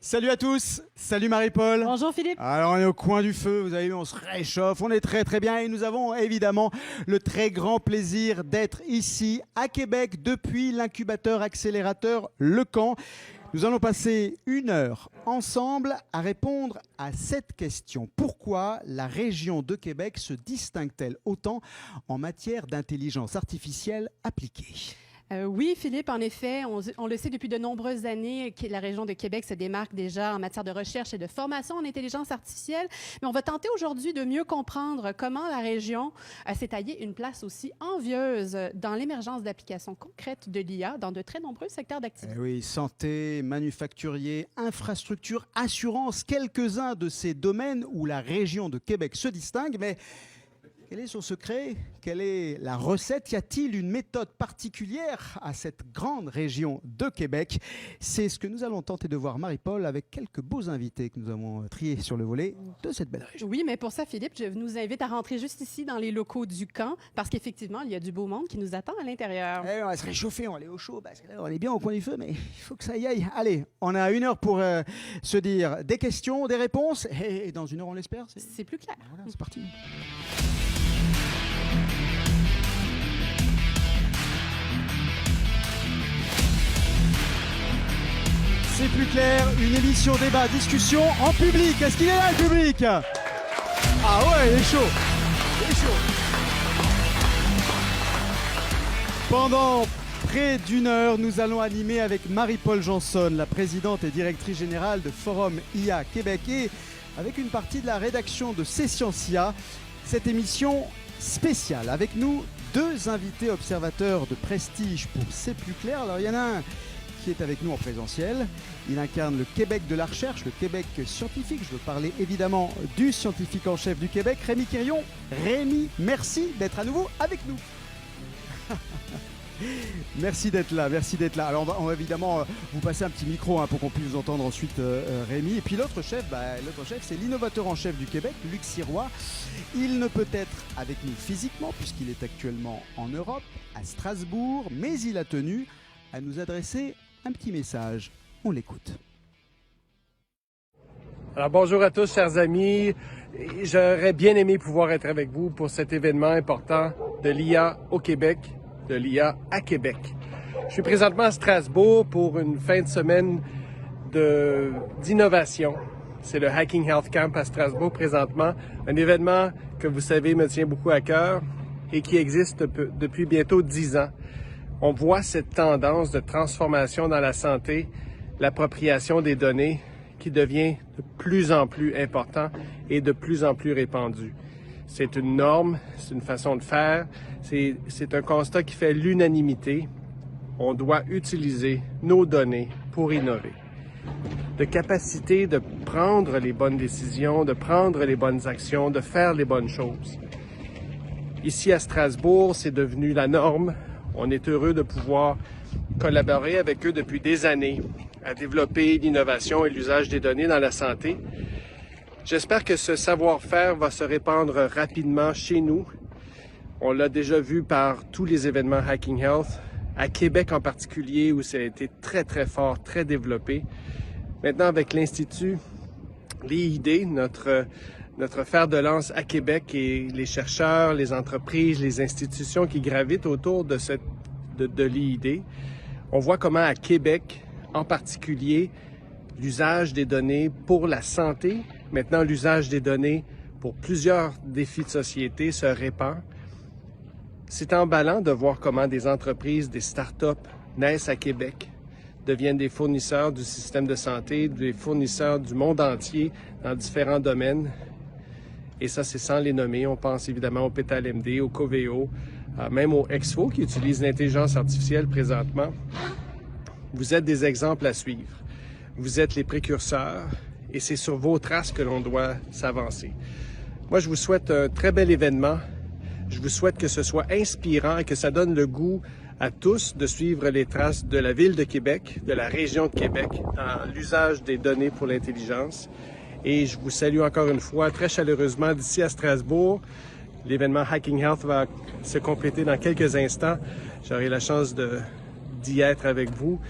Salut à tous, salut Marie-Paul. Bonjour Philippe. Alors on est au coin du feu, vous avez vu, on se réchauffe, on est très bien et nous avons évidemment le très grand plaisir d'être ici à Québec depuis l'incubateur accélérateur Le Camp. Nous allons passer 1 heure ensemble à répondre à cette question. Pourquoi la région de Québec se distingue-t-elle autant en matière d'intelligence artificielle appliquée ? Oui, Philippe, en effet, on le sait depuis de nombreuses années que la région de Québec se démarque déjà en matière de recherche et de formation en intelligence artificielle. Mais on va tenter aujourd'hui de mieux comprendre comment la région s'est taillée une place aussi envieuse dans l'émergence d'applications concrètes de l'IA dans de très nombreux secteurs d'activité. Oui, santé, manufacturier, infrastructure, assurance, quelques-uns de ces domaines où la région de Québec se distingue, mais quel est son secret? Quelle est la recette? Y a-t-il une méthode particulière à cette grande région de Québec? C'est ce que nous allons tenter de voir, Marie-Paul, avec quelques beaux invités que nous avons triés sur le volet de cette belle région. Oui, mais pour ça, Philippe, je nous invite à rentrer juste ici dans les locaux du camp parce qu'effectivement, il y a du beau monde qui nous attend à l'intérieur. On va se réchauffer, on va aller au chaud, parce que là, on est bien au coin du feu, mais il faut que ça y aille. Allez, on a 1 heure pour se dire des questions, des réponses, et dans 1 heure, on l'espère. C'est plus clair. Voilà, c'est parti. C'est plus clair, une émission débat, discussion en public. Est-ce qu'il est là, le public? Ah ouais, il est chaud. Il est chaud. Pendant près d'1 heure, nous allons animer avec Marie-Paul Janson, la présidente et directrice générale de Forum IA Québec, et avec une partie de la rédaction de Scientia, cette émission spéciale. Avec nous, 2 invités observateurs de prestige pour C'est plus clair. Alors, il y en a un qui est avec nous en présentiel. Il incarne le Québec de la recherche, le Québec scientifique. Je veux parler évidemment du scientifique en chef du Québec, Rémi Quirion. Rémi, merci d'être à nouveau avec nous. Merci d'être là, merci d'être là. Alors on va évidemment vous passer un petit micro pour qu'on puisse vous entendre ensuite, Rémi. Et puis l'autre chef, c'est l'innovateur en chef du Québec, Luc Sirois. Il ne peut être avec nous physiquement puisqu'il est actuellement en Europe, à Strasbourg, mais il a tenu à nous adresser un petit message. On l'écoute. Alors bonjour à tous, chers amis. J'aurais bien aimé pouvoir être avec vous pour cet événement important de l'IA au Québec, de l'IA à Québec. Je suis présentement à Strasbourg pour une fin de semaine d'innovation. C'est le Hacking Health Camp à Strasbourg présentement, un événement que vous savez me tient beaucoup à cœur et qui existe depuis bientôt 10 ans. On voit cette tendance de transformation dans la santé, l'appropriation des données qui devient de plus en plus important et de plus en plus répandu. C'est une norme, c'est une façon de faire, c'est un constat qui fait l'unanimité. On doit utiliser nos données pour innover. De capacité de prendre les bonnes décisions, de prendre les bonnes actions, de faire les bonnes choses. Ici à Strasbourg, c'est devenu la norme. On est heureux de pouvoir collaborer avec eux depuis des années à développer l'innovation et l'usage des données dans la santé. J'espère que ce savoir-faire va se répandre rapidement chez nous. On l'a déjà vu par tous les événements Hacking Health, à Québec en particulier, où ça a été très fort, très développé. Maintenant, avec l'Institut LIID, notre fer de lance à Québec et les chercheurs, les entreprises, les institutions qui gravitent autour de l'IID, on voit comment à Québec, en particulier, l'usage des données pour la santé, maintenant l'usage des données pour plusieurs défis de société se répand. C'est emballant de voir comment des entreprises, des startups naissent à Québec, deviennent des fournisseurs du système de santé, des fournisseurs du monde entier dans différents domaines. Et ça, c'est sans les nommer. On pense évidemment au PetalMD, au Coveo, même au Exfo qui utilise l'intelligence artificielle présentement. Vous êtes des exemples à suivre. Vous êtes les précurseurs et c'est sur vos traces que l'on doit s'avancer. Moi, je vous souhaite un très bel événement. Je vous souhaite que ce soit inspirant et que ça donne le goût à tous de suivre les traces de la Ville de Québec, de la région de Québec, dans l'usage des données pour l'intelligence. Et je vous salue encore une fois très chaleureusement d'ici à Strasbourg. L'événement Hacking Health va se compléter dans quelques instants. J'aurai la chance d'y être avec vous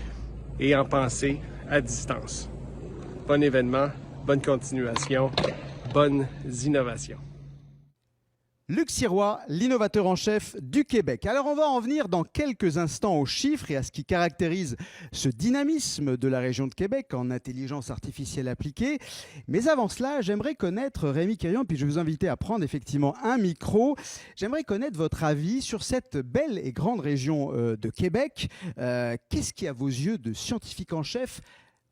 et en penser à distance. bon événement, bonne continuation, bonnes innovations. Luc Sirois, l'innovateur en chef du Québec. Alors on va en venir dans quelques instants aux chiffres et à ce qui caractérise ce dynamisme de la région de Québec en intelligence artificielle appliquée. Mais avant cela, j'aimerais connaître, Rémi Quirion, puis je vais vous inviter à prendre effectivement un micro. J'aimerais connaître votre avis sur cette belle et grande région de Québec. Qu'est-ce qui, à vos yeux de scientifique en chef,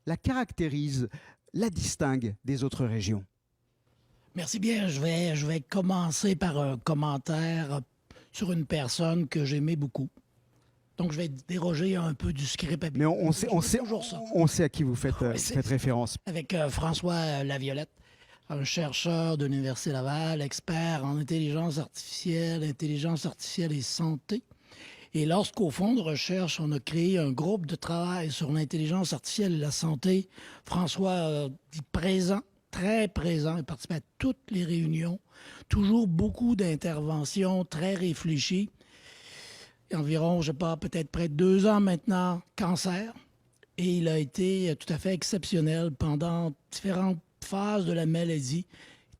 la caractérise, la distingue des autres régions ? Merci bien. Je vais commencer par un commentaire sur une personne que j'aimais beaucoup. Donc, je vais déroger un peu du script habituel. Mais on sait à qui vous faites, faites référence. Avec François Laviolette, un chercheur de l'Université Laval, expert en intelligence artificielle et santé. Et lorsqu'au fond de recherche, on a créé un groupe de travail sur l'intelligence artificielle et la santé, François dit présent, très présent, il participe à toutes les réunions, toujours beaucoup d'interventions très réfléchies. Environ, je ne sais pas, peut-être près de 2 ans maintenant, cancer. Et il a été tout à fait exceptionnel pendant différentes phases de la maladie,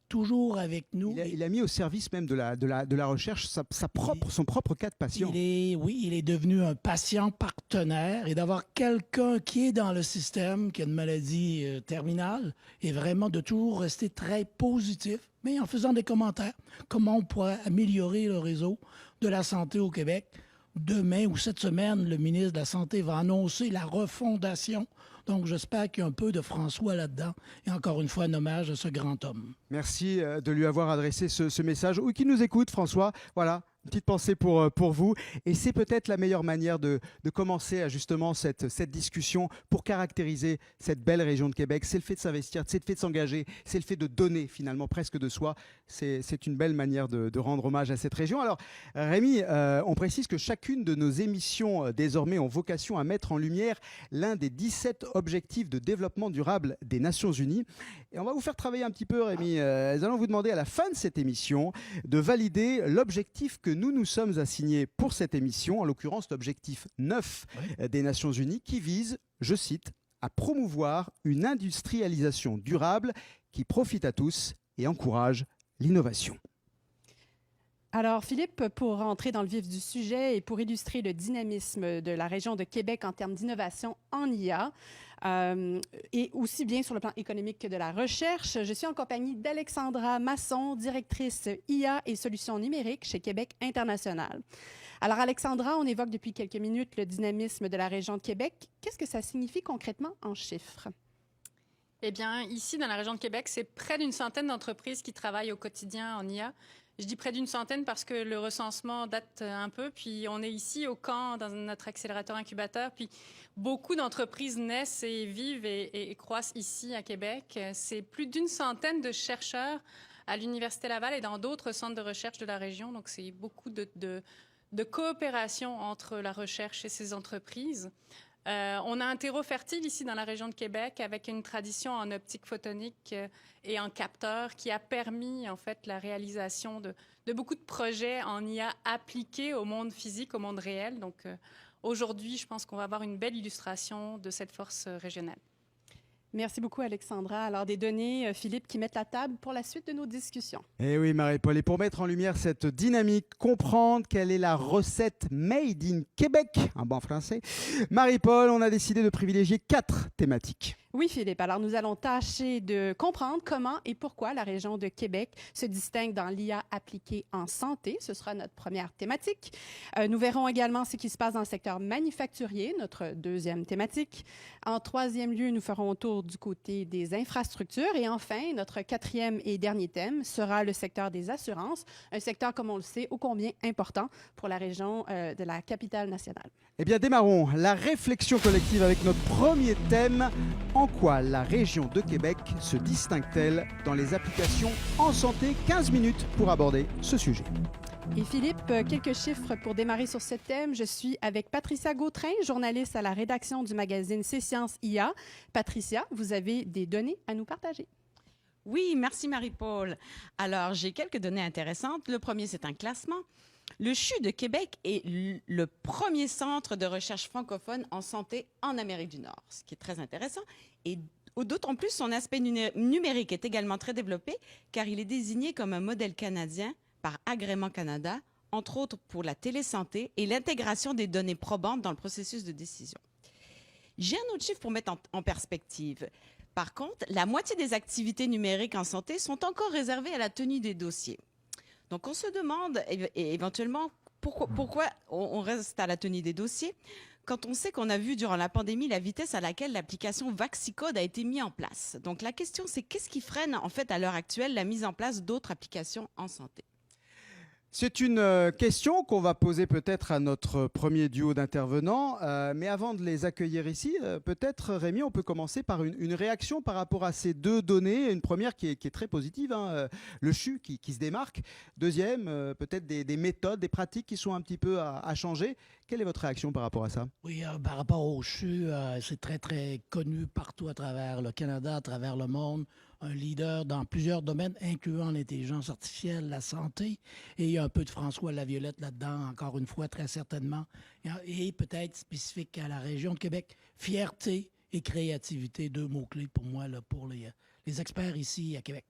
toujours avec nous. Il a mis au service même de la recherche son propre cas de patient. Il est devenu un patient partenaire et d'avoir quelqu'un qui est dans le système, qui a une maladie terminale, et vraiment de toujours rester très positif, mais en faisant des commentaires. Comment on pourrait améliorer le réseau de la santé au Québec. Demain ou cette semaine, le ministre de la Santé va annoncer la refondation. Donc, j'espère qu'il y a un peu de François là-dedans. Et encore une fois, un hommage à ce grand homme. Merci de lui avoir adressé ce message. Ou qui nous écoute, François. Voilà, une petite pensée pour vous. Et c'est peut-être la meilleure manière de commencer à justement cette discussion pour caractériser cette belle région de Québec. C'est le fait de s'investir, c'est le fait de s'engager, c'est le fait de donner finalement presque de soi. C'est une belle manière de rendre hommage à cette région. Alors, Rémi, on précise que chacune de nos émissions désormais ont vocation à mettre en lumière l'un des 17 objectifs de développement durable des Nations Unies. Et on va vous faire travailler un petit peu, Rémi. Nous allons vous demander à la fin de cette émission de valider l'objectif que nous nous sommes assignés pour cette émission, en l'occurrence l'objectif 9 des Nations Unies, qui vise, je cite, à promouvoir une industrialisation durable qui profite à tous et encourage l'innovation. Alors, Philippe, pour entrer dans le vif du sujet et pour illustrer le dynamisme de la région de Québec en termes d'innovation en IA, et aussi bien sur le plan économique que de la recherche, je suis en compagnie d'Alexandra Masson, directrice IA et solutions numériques chez Québec International. Alors, Alexandra, on évoque depuis quelques minutes le dynamisme de la région de Québec. Qu'est-ce que ça signifie concrètement en chiffres? Eh bien, ici, dans la région de Québec, c'est près d'une centaine d'entreprises qui travaillent au quotidien en IA. Je dis près d'une centaine parce que le recensement date un peu, puis on est ici au camp, dans notre accélérateur incubateur, puis beaucoup d'entreprises naissent et vivent et croissent ici à Québec. C'est plus d'une centaine de chercheurs à l'Université Laval et dans d'autres centres de recherche de la région, donc c'est beaucoup de coopération entre la recherche et ces entreprises. On a un terreau fertile ici dans la région de Québec avec une tradition en optique photonique et en capteur qui a permis en fait la réalisation de beaucoup de projets en IA appliqués au monde physique, au monde réel. Donc aujourd'hui, je pense qu'on va avoir une belle illustration de cette force régionale. Merci beaucoup, Alexandra. Alors, des données, Philippe, qui mettent la table pour la suite de nos discussions. Eh oui, Marie-Paul. Et pour mettre en lumière cette dynamique, comprendre quelle est la recette Made in Québec, un bon français, Marie-Paul, on a décidé de privilégier 4 thématiques. Oui, Philippe. Alors, nous allons tâcher de comprendre comment et pourquoi la région de Québec se distingue dans l'IA appliquée en santé. Ce sera notre première thématique. Nous verrons également ce qui se passe dans le secteur manufacturier, notre deuxième thématique. En troisième lieu, nous ferons un tour du côté des infrastructures. Et enfin, notre quatrième et dernier thème sera le secteur des assurances, un secteur, comme on le sait, ô combien important pour la région de la capitale nationale. Eh bien, démarrons la réflexion collective avec notre premier thème. En quoi la région de Québec se distingue-t-elle dans les applications en santé? 15 minutes pour aborder ce sujet. Et Philippe, quelques chiffres pour démarrer sur ce thème. Je suis avec Patricia Gautrin, journaliste à la rédaction du magazine C'est Science IA. Patricia, vous avez des données à nous partager. Oui, merci Marie-Paul. Alors, j'ai quelques données intéressantes. Le premier, c'est un classement. Le CHU de Québec est le premier centre de recherche francophone en santé en Amérique du Nord, ce qui est très intéressant. Et D'autant plus, son aspect numérique est également très développé car il est désigné comme un modèle canadien par Agrément Canada, entre autres pour la télésanté et l'intégration des données probantes dans le processus de décision. J'ai un autre chiffre pour mettre en perspective. Par contre, la moitié des activités numériques en santé sont encore réservées à la tenue des dossiers. Donc, on se demande éventuellement pourquoi on reste à la tenue des dossiers quand on sait qu'on a vu durant la pandémie la vitesse à laquelle l'application Vaxicode a été mise en place. Donc, la question, c'est qu'est-ce qui freine en fait à l'heure actuelle la mise en place d'autres applications en santé? C'est une question qu'on va poser peut-être à notre premier duo d'intervenants. Mais avant de les accueillir ici, peut-être, Rémi, on peut commencer par une réaction par rapport à ces deux données. Une première qui est très positive, hein, le CHU qui se démarque. Deuxième, peut-être des méthodes, des pratiques qui sont un petit peu à changer. Quelle est votre réaction par rapport à ça? Oui, par rapport au CHU, c'est très, très connu partout à travers le Canada, à travers le monde. Un leader dans plusieurs domaines, incluant l'intelligence artificielle, la santé. Et il y a un peu de François Laviolette là-dedans, encore une fois, très certainement. Et peut-être spécifique à la région de Québec, fierté et créativité, deux mots-clés pour moi, là, pour les experts ici à Québec.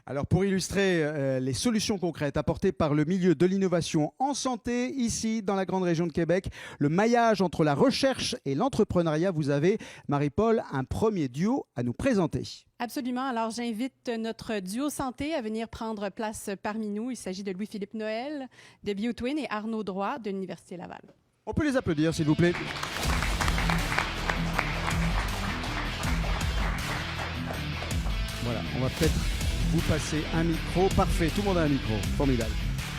Alors pour illustrer les solutions concrètes apportées par le milieu de l'innovation en santé, ici dans la grande région de Québec, le maillage entre la recherche et l'entrepreneuriat, vous avez, Marie-Paul, un premier duo à nous présenter. Absolument. Alors, j'invite notre duo santé à venir prendre place parmi nous. Il s'agit de Louis-Philippe Noël de BioTwin et Arnaud Droit de l'Université Laval. On peut les applaudir, s'il vous plaît. Voilà, on va peut-être vous passer un micro. Parfait, tout le monde a un micro. Formidable.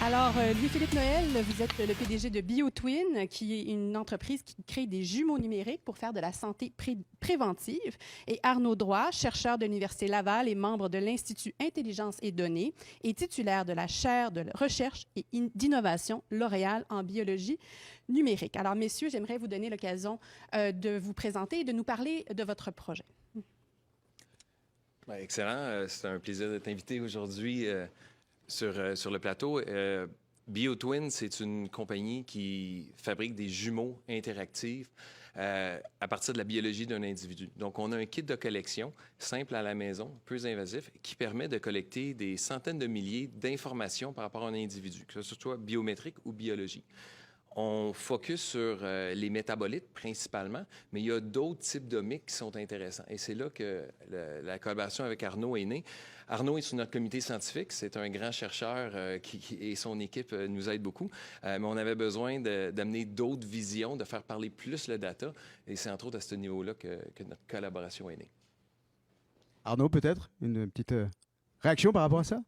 Alors, Louis-Philippe Noël, vous êtes le PDG de BioTwin, qui est une entreprise qui crée des jumeaux numériques pour faire de la santé préventive. Et Arnaud Droit, chercheur de l'Université Laval et membre de l'Institut Intelligence et Données, est titulaire de la chaire de recherche et d'innovation L'Oréal en biologie numérique. Alors, messieurs, j'aimerais vous donner l'occasion de vous présenter et de nous parler de votre projet. Bien, excellent. C'est un plaisir d'être invité aujourd'hui sur le plateau. BioTwin, c'est une compagnie qui fabrique des jumeaux interactifs à partir de la biologie d'un individu. Donc, on a un kit de collection simple à la maison, peu invasif, qui permet de collecter des centaines de milliers d'informations par rapport à un individu, que ce soit biométrique ou biologie. On focus sur les métabolites principalement, mais il y a d'autres types d'omics qui sont intéressants. Et c'est là que la collaboration avec Arnaud est née. Arnaud est sur notre comité scientifique. C'est un grand chercheur et son équipe nous aide beaucoup. Mais on avait besoin d'amener d'autres visions, de faire parler plus le data. Et c'est entre autres à ce niveau-là que notre collaboration est née. Arnaud, peut-être une petite réaction par rapport à ça?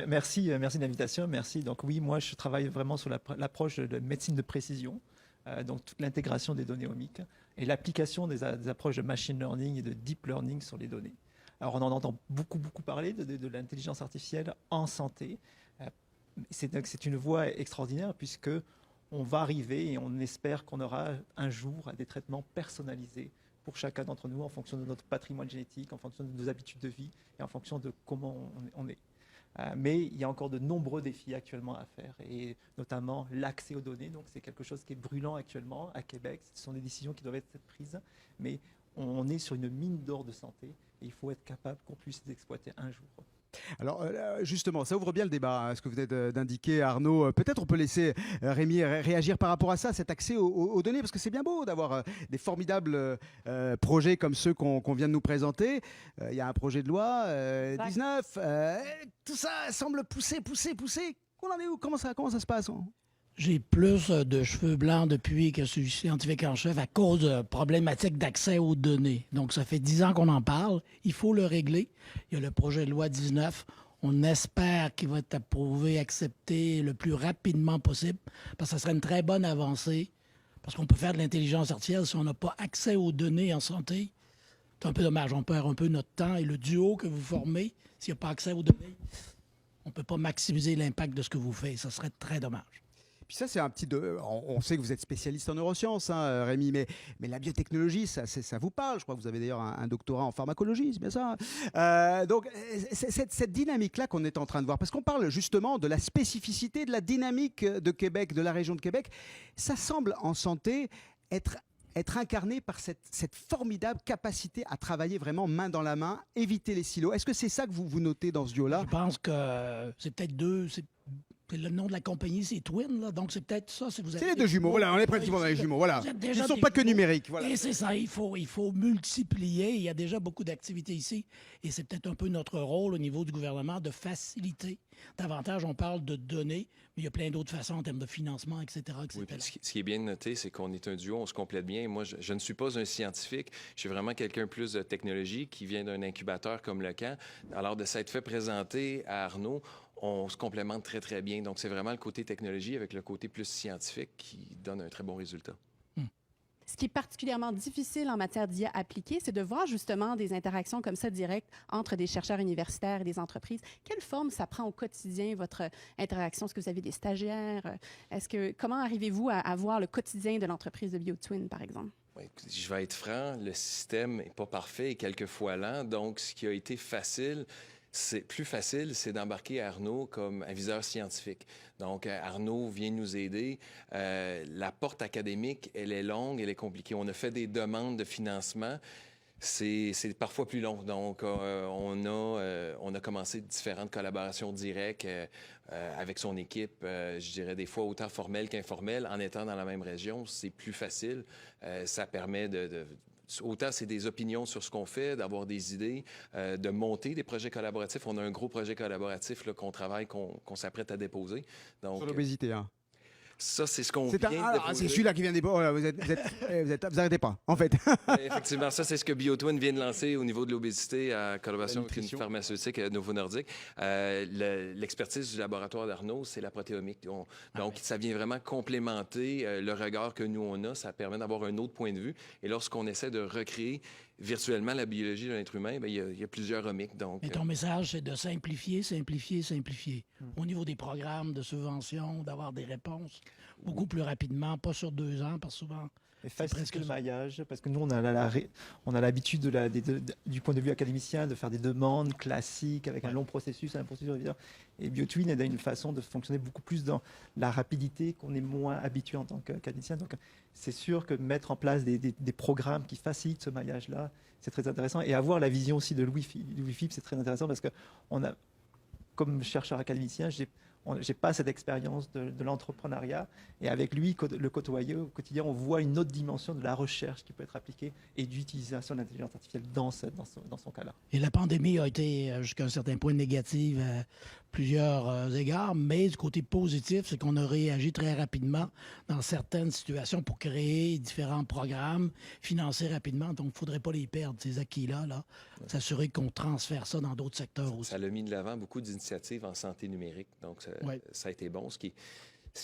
Merci de l'invitation. Merci. Donc oui, moi, je travaille vraiment sur l'approche de médecine de précision, donc toute l'intégration des données omiques et l'application des approches de machine learning et de deep learning sur les données. Alors, on en entend beaucoup parler de l'intelligence artificielle en santé. C'est une voie extraordinaire puisque on va arriver et on espère qu'on aura un jour des traitements personnalisés pour chacun d'entre nous en fonction de notre patrimoine génétique, en fonction de nos habitudes de vie et en fonction de comment on est. Mais il y a encore de nombreux défis actuellement à faire, et notamment l'accès aux données. Donc c'est quelque chose qui est brûlant actuellement à Québec. Ce sont des décisions qui doivent être prises, mais on est sur une mine d'or de santé et il faut être capable qu'on puisse les exploiter un jour. Alors justement, ça ouvre bien le débat, hein, ce que vous venez d'indiquer, Arnaud. Peut-être on peut laisser Rémi réagir par rapport à ça, cet accès aux données, parce que c'est bien beau d'avoir des formidables projets comme ceux qu'on vient de nous présenter. Il y a un projet de loi 19, tout ça semble pousser. On en est où? Comment ça se passe? J'ai plus de cheveux blancs depuis que je suis scientifique en chef à cause de problématiques d'accès aux données. Donc, ça fait 10 ans qu'on en parle. Il faut le régler. Il y a le projet de loi 19. On espère qu'il va être approuvé, accepté le plus rapidement possible, parce que ça serait une très bonne avancée. Parce qu'on peut faire de l'intelligence artificielle si on n'a pas accès aux données en santé. C'est un peu dommage. On perd un peu notre temps. Et le duo que vous formez, s'il n'y a pas accès aux données, on ne peut pas maximiser l'impact de ce que vous faites. Ça serait très dommage. Puis ça, c'est un petit... On sait que vous êtes spécialiste en neurosciences, hein, Rémi, mais la biotechnologie, ça vous parle. Je crois que vous avez d'ailleurs un doctorat en pharmacologie, c'est bien ça, hein. Donc, cette dynamique-là qu'on est en train de voir, parce qu'on parle justement de la spécificité, de la dynamique de Québec, de la région de Québec, ça semble en santé être être incarné par cette formidable capacité à travailler vraiment main dans la main, éviter les silos. Est-ce que c'est ça que vous notez dans ce duo-là? Je pense que c'est peut-être le nom de la compagnie, c'est Twin, là, donc c'est peut-être ça. Si vous avez C'est les deux jumeaux, voilà, on est pratiquement dans les jumeaux, voilà. Ils ne sont pas que numériques, voilà. Et c'est ça, il faut multiplier. Il y a déjà beaucoup d'activités ici, et c'est peut-être un peu notre rôle au niveau du gouvernement de faciliter davantage. On parle de données, mais il y a plein d'autres façons en termes de financement, etc. etc. Oui, puis ce qui est bien noté, c'est qu'on est un duo, on se complète bien. Moi, je ne suis pas un scientifique, je suis vraiment quelqu'un plus de technologie qui vient d'un incubateur comme le camp. Alors, de s'être fait présenter à Arnaud, on se complémente très, très bien. Donc, c'est vraiment le côté technologie avec le côté plus scientifique qui donne un très bon résultat. Ce qui est particulièrement difficile en matière d'IA appliquée, c'est de voir justement des interactions comme ça directes entre des chercheurs universitaires et des entreprises. Quelle forme ça prend au quotidien, votre interaction? Est-ce que vous avez des stagiaires? Comment arrivez-vous à voir le quotidien de l'entreprise de BioTwin, par exemple? Oui, je vais être franc, le système n'est pas parfait et quelquefois lent. Donc, ce qui a été plus facile, c'est d'embarquer Arnaud comme aviseur scientifique. Donc, Arnaud vient nous aider. La porte académique, elle est longue, elle est compliquée. On a fait des demandes de financement. C'est parfois plus long. Donc, on a commencé différentes collaborations directes avec son équipe, je dirais des fois autant formelles qu'informelles. En étant dans la même région, c'est plus facile. Ça permet autant c'est des opinions sur ce qu'on fait, d'avoir des idées, de monter des projets collaboratifs. On a un gros projet collaboratif là, qu'on travaille, qu'on s'apprête à déposer. Donc, sur l'obésité, hein. Ça, c'est ce qu'on vient de déposer. C'est celui-là qui vient de déposer. Vous n'arrêtez pas, en fait. Effectivement, ça, c'est ce que BioTwin vient de lancer au niveau de l'obésité en collaboration avec une pharmaceutique Novo Nordisk. L'expertise du laboratoire d'Arnaud, c'est la protéomique. Donc, ça vient vraiment complémenter le regard que nous, on a. Ça permet d'avoir un autre point de vue. Et lorsqu'on essaie de recréer virtuellement la biologie de l'être humain, bien, il y a plusieurs omiques. Donc, et ton message, c'est de simplifier, simplifier, simplifier. Au niveau des programmes de subvention, d'avoir des réponses beaucoup plus rapidement, pas sur 2 ans, parce que souvent... Et faciliter le maillage, parce que nous, on a l'habitude, du point de vue académicien, de faire des demandes classiques avec un long processus, un processus évident. Et BioTwin a une façon de fonctionner beaucoup plus dans la rapidité qu'on est moins habitué en tant qu'académicien. Donc, c'est sûr que mettre en place des programmes qui facilitent ce maillage-là, c'est très intéressant. Et avoir la vision aussi de Louis-Philippe, c'est très intéressant parce que comme chercheur académicien, j'ai pas cette expérience de l'entrepreneuriat. Et avec lui, le côtoyer au quotidien, on voit une autre dimension de la recherche qui peut être appliquée et d'utilisation de l'intelligence artificielle dans son cas-là. Et la pandémie a été jusqu'à un certain point négative à plusieurs égards, mais du côté positif, c'est qu'on a réagi très rapidement dans certaines situations pour créer différents programmes, financer rapidement. Donc, il ne faudrait pas les perdre, ces acquis-là, s'assurer qu'on transfère ça dans d'autres secteurs aussi. Ça a mis de l'avant beaucoup d'initiatives en santé numérique. Donc, ça a été bon. Ce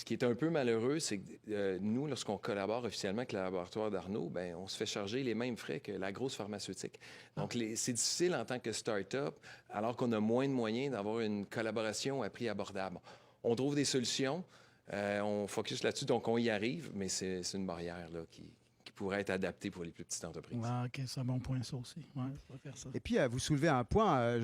qui est un peu malheureux, c'est que nous, lorsqu'on collabore officiellement avec le laboratoire d'Arnaud, ben, on se fait charger les mêmes frais que la grosse pharmaceutique. Donc, c'est difficile en tant que start-up, alors qu'on a moins de moyens d'avoir une collaboration à prix abordable. On trouve des solutions, on focus là-dessus, donc on y arrive, mais c'est une barrière là, qui pourrait être adaptée pour les plus petites entreprises. Ah, OK, c'est un bon point, ça aussi. Ouais, on va faire ça. Et puis, vous soulevez un point,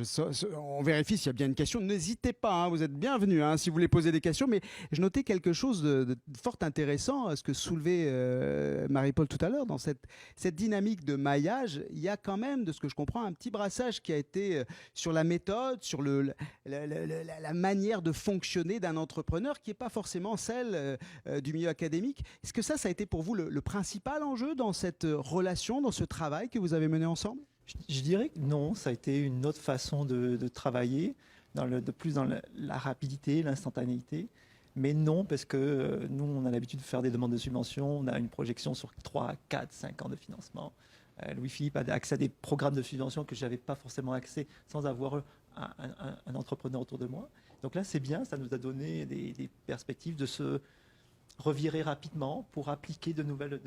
on vérifie s'il y a bien une question. N'hésitez pas, hein, vous êtes bienvenus si vous voulez poser des questions, mais je notais quelque chose de fort intéressant, ce que soulevait Marie-Paul tout à l'heure, dans cette dynamique de maillage. Il y a quand même, de ce que je comprends, un petit brassage qui a été sur la méthode, sur la manière de fonctionner d'un entrepreneur qui n'est pas forcément celle du milieu académique. Est-ce que ça a été pour vous le principal enjeu dans cette relation, dans ce travail que vous avez mené ensemble? Je dirais que non, ça a été une autre façon de travailler, plus dans la rapidité, l'instantanéité. Mais non, parce que nous, on a l'habitude de faire des demandes de subventions, on a une projection sur 3, 4, 5 ans de financement. Louis-Philippe a accès à des programmes de subventions que je n'avais pas forcément accès sans avoir un entrepreneur autour de moi. Donc là, c'est bien, ça nous a donné des perspectives de se revirer rapidement pour appliquer de nouvelles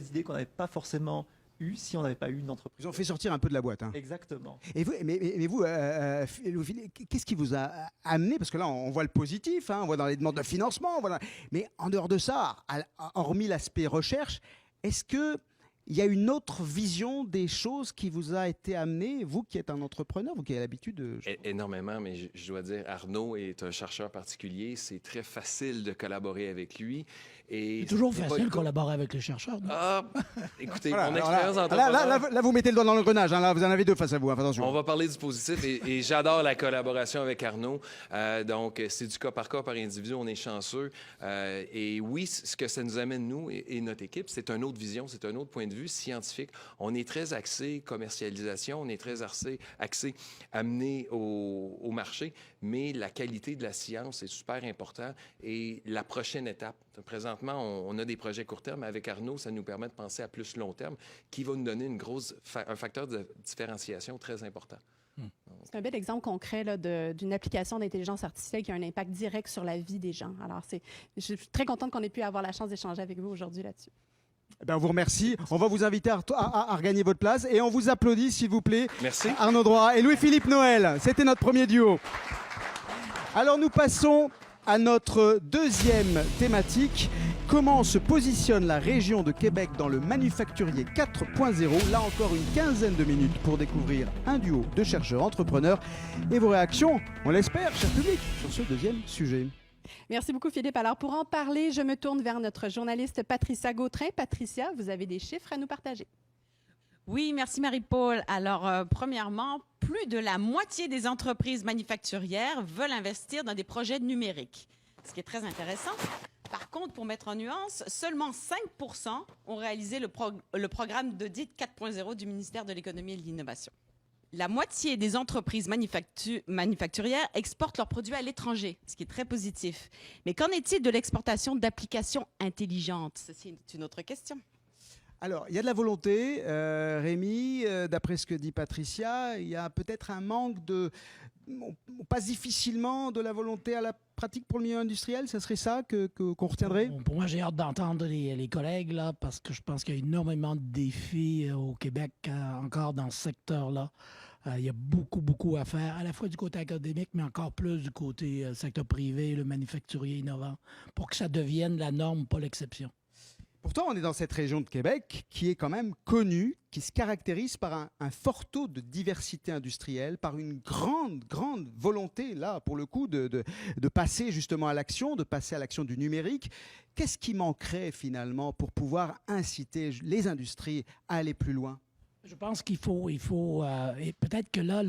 idées qu'on n'avait pas forcément eues si on n'avait pas eu une entreprise. Ils ont fait sortir un peu de la boîte. Hein. Exactement. Et vous, qu'est-ce qui vous a amené, parce que là on voit le positif, on voit dans les demandes de financement, voilà. Mais en dehors de ça, hormis l'aspect recherche, est-ce que il y a une autre vision des choses qui vous a été amenée, vous qui êtes un entrepreneur, vous qui avez l'habitude de... Énormément, mais je dois dire, Arnaud est un chercheur particulier. C'est très facile de collaborer avec lui. C'est toujours facile de collaborer avec les chercheurs. Écoutez, Voilà, mon alors expérience là, d'entrepreneur... là, vous mettez le doigt dans l'engrenage. Hein, là, vous en avez deux face à vous. Hein, attention. On va parler du positif et j'adore la collaboration avec Arnaud. Donc, c'est du cas, par individu. On est chanceux. Et oui, ce que ça nous amène, nous et notre équipe, c'est une autre vision, c'est un autre point de vue scientifique. On est très axé commercialisation, on est très axé amené au marché, mais la qualité de la science est super important. Et la prochaine étape, présentement, on a des projets court terme. Avec Arnaud, ça nous permet de penser à plus long terme, qui va nous donner un facteur de différenciation très important. C'est un bel exemple concret là, d'une application d'intelligence artificielle qui a un impact direct sur la vie des gens. Alors, je suis très contente qu'on ait pu avoir la chance d'échanger avec vous aujourd'hui là-dessus. Ben, on vous remercie. On va vous inviter à regagner votre place et on vous applaudit, s'il vous plaît. Merci. Arnaud Droit et Louis-Philippe Noël. C'était notre premier duo. Alors, nous passons à notre deuxième thématique. Comment se positionne la région de Québec dans le manufacturier 4.0 ? Là encore, une quinzaine de minutes pour découvrir un duo de chercheurs entrepreneurs et vos réactions, on l'espère, cher public, sur ce deuxième sujet. Merci beaucoup, Philippe. Alors, pour en parler, je me tourne vers notre journaliste Patricia Gautrin. Patricia, vous avez des chiffres à nous partager. Oui, merci Marie-Paul. Alors, premièrement, plus de la moitié des entreprises manufacturières veulent investir dans des projets numériques, ce qui est très intéressant. Par contre, pour mettre en nuance, seulement 5% ont réalisé le programme d'audit 4.0 du ministère de l'Économie et de l'Innovation. La moitié des entreprises manufacturières exportent leurs produits à l'étranger, ce qui est très positif. Mais qu'en est-il de l'exportation d'applications intelligentes? C'est une autre question. Alors, il y a de la volonté, Rémi, d'après ce que dit Patricia, il y a peut-être un manque de... On passe difficilement de la volonté à la pratique pour le milieu industriel, ça serait ça qu'on retiendrait? Pour moi, j'ai hâte d'entendre les collègues, là, parce que je pense qu'il y a énormément de défis au Québec encore dans ce secteur-là. Il y a beaucoup à faire, à la fois du côté académique, mais encore plus du côté secteur privé, le manufacturier innovant, pour que ça devienne la norme, pas l'exception. Pourtant, on est dans cette région de Québec qui est quand même connue, qui se caractérise par un fort taux de diversité industrielle, par une grande volonté, là, pour le coup, de passer justement à l'action, de passer à l'action du numérique. Qu'est-ce qui manquerait finalement pour pouvoir inciter les industries à aller plus loin? Je pense qu'il faut et peut-être que là,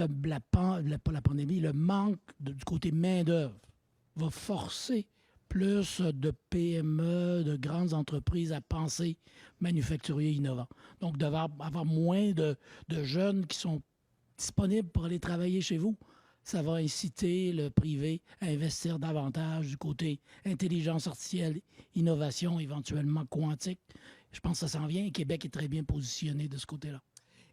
pas la pandémie, le manque du côté main-d'œuvre va forcer plus de PME, de grandes entreprises à penser manufacturier innovant. Donc, d'avoir moins de jeunes qui sont disponibles pour aller travailler chez vous, ça va inciter le privé à investir davantage du côté intelligence artificielle, innovation, éventuellement quantique. Je pense que ça s'en vient et Québec est très bien positionné de ce côté-là.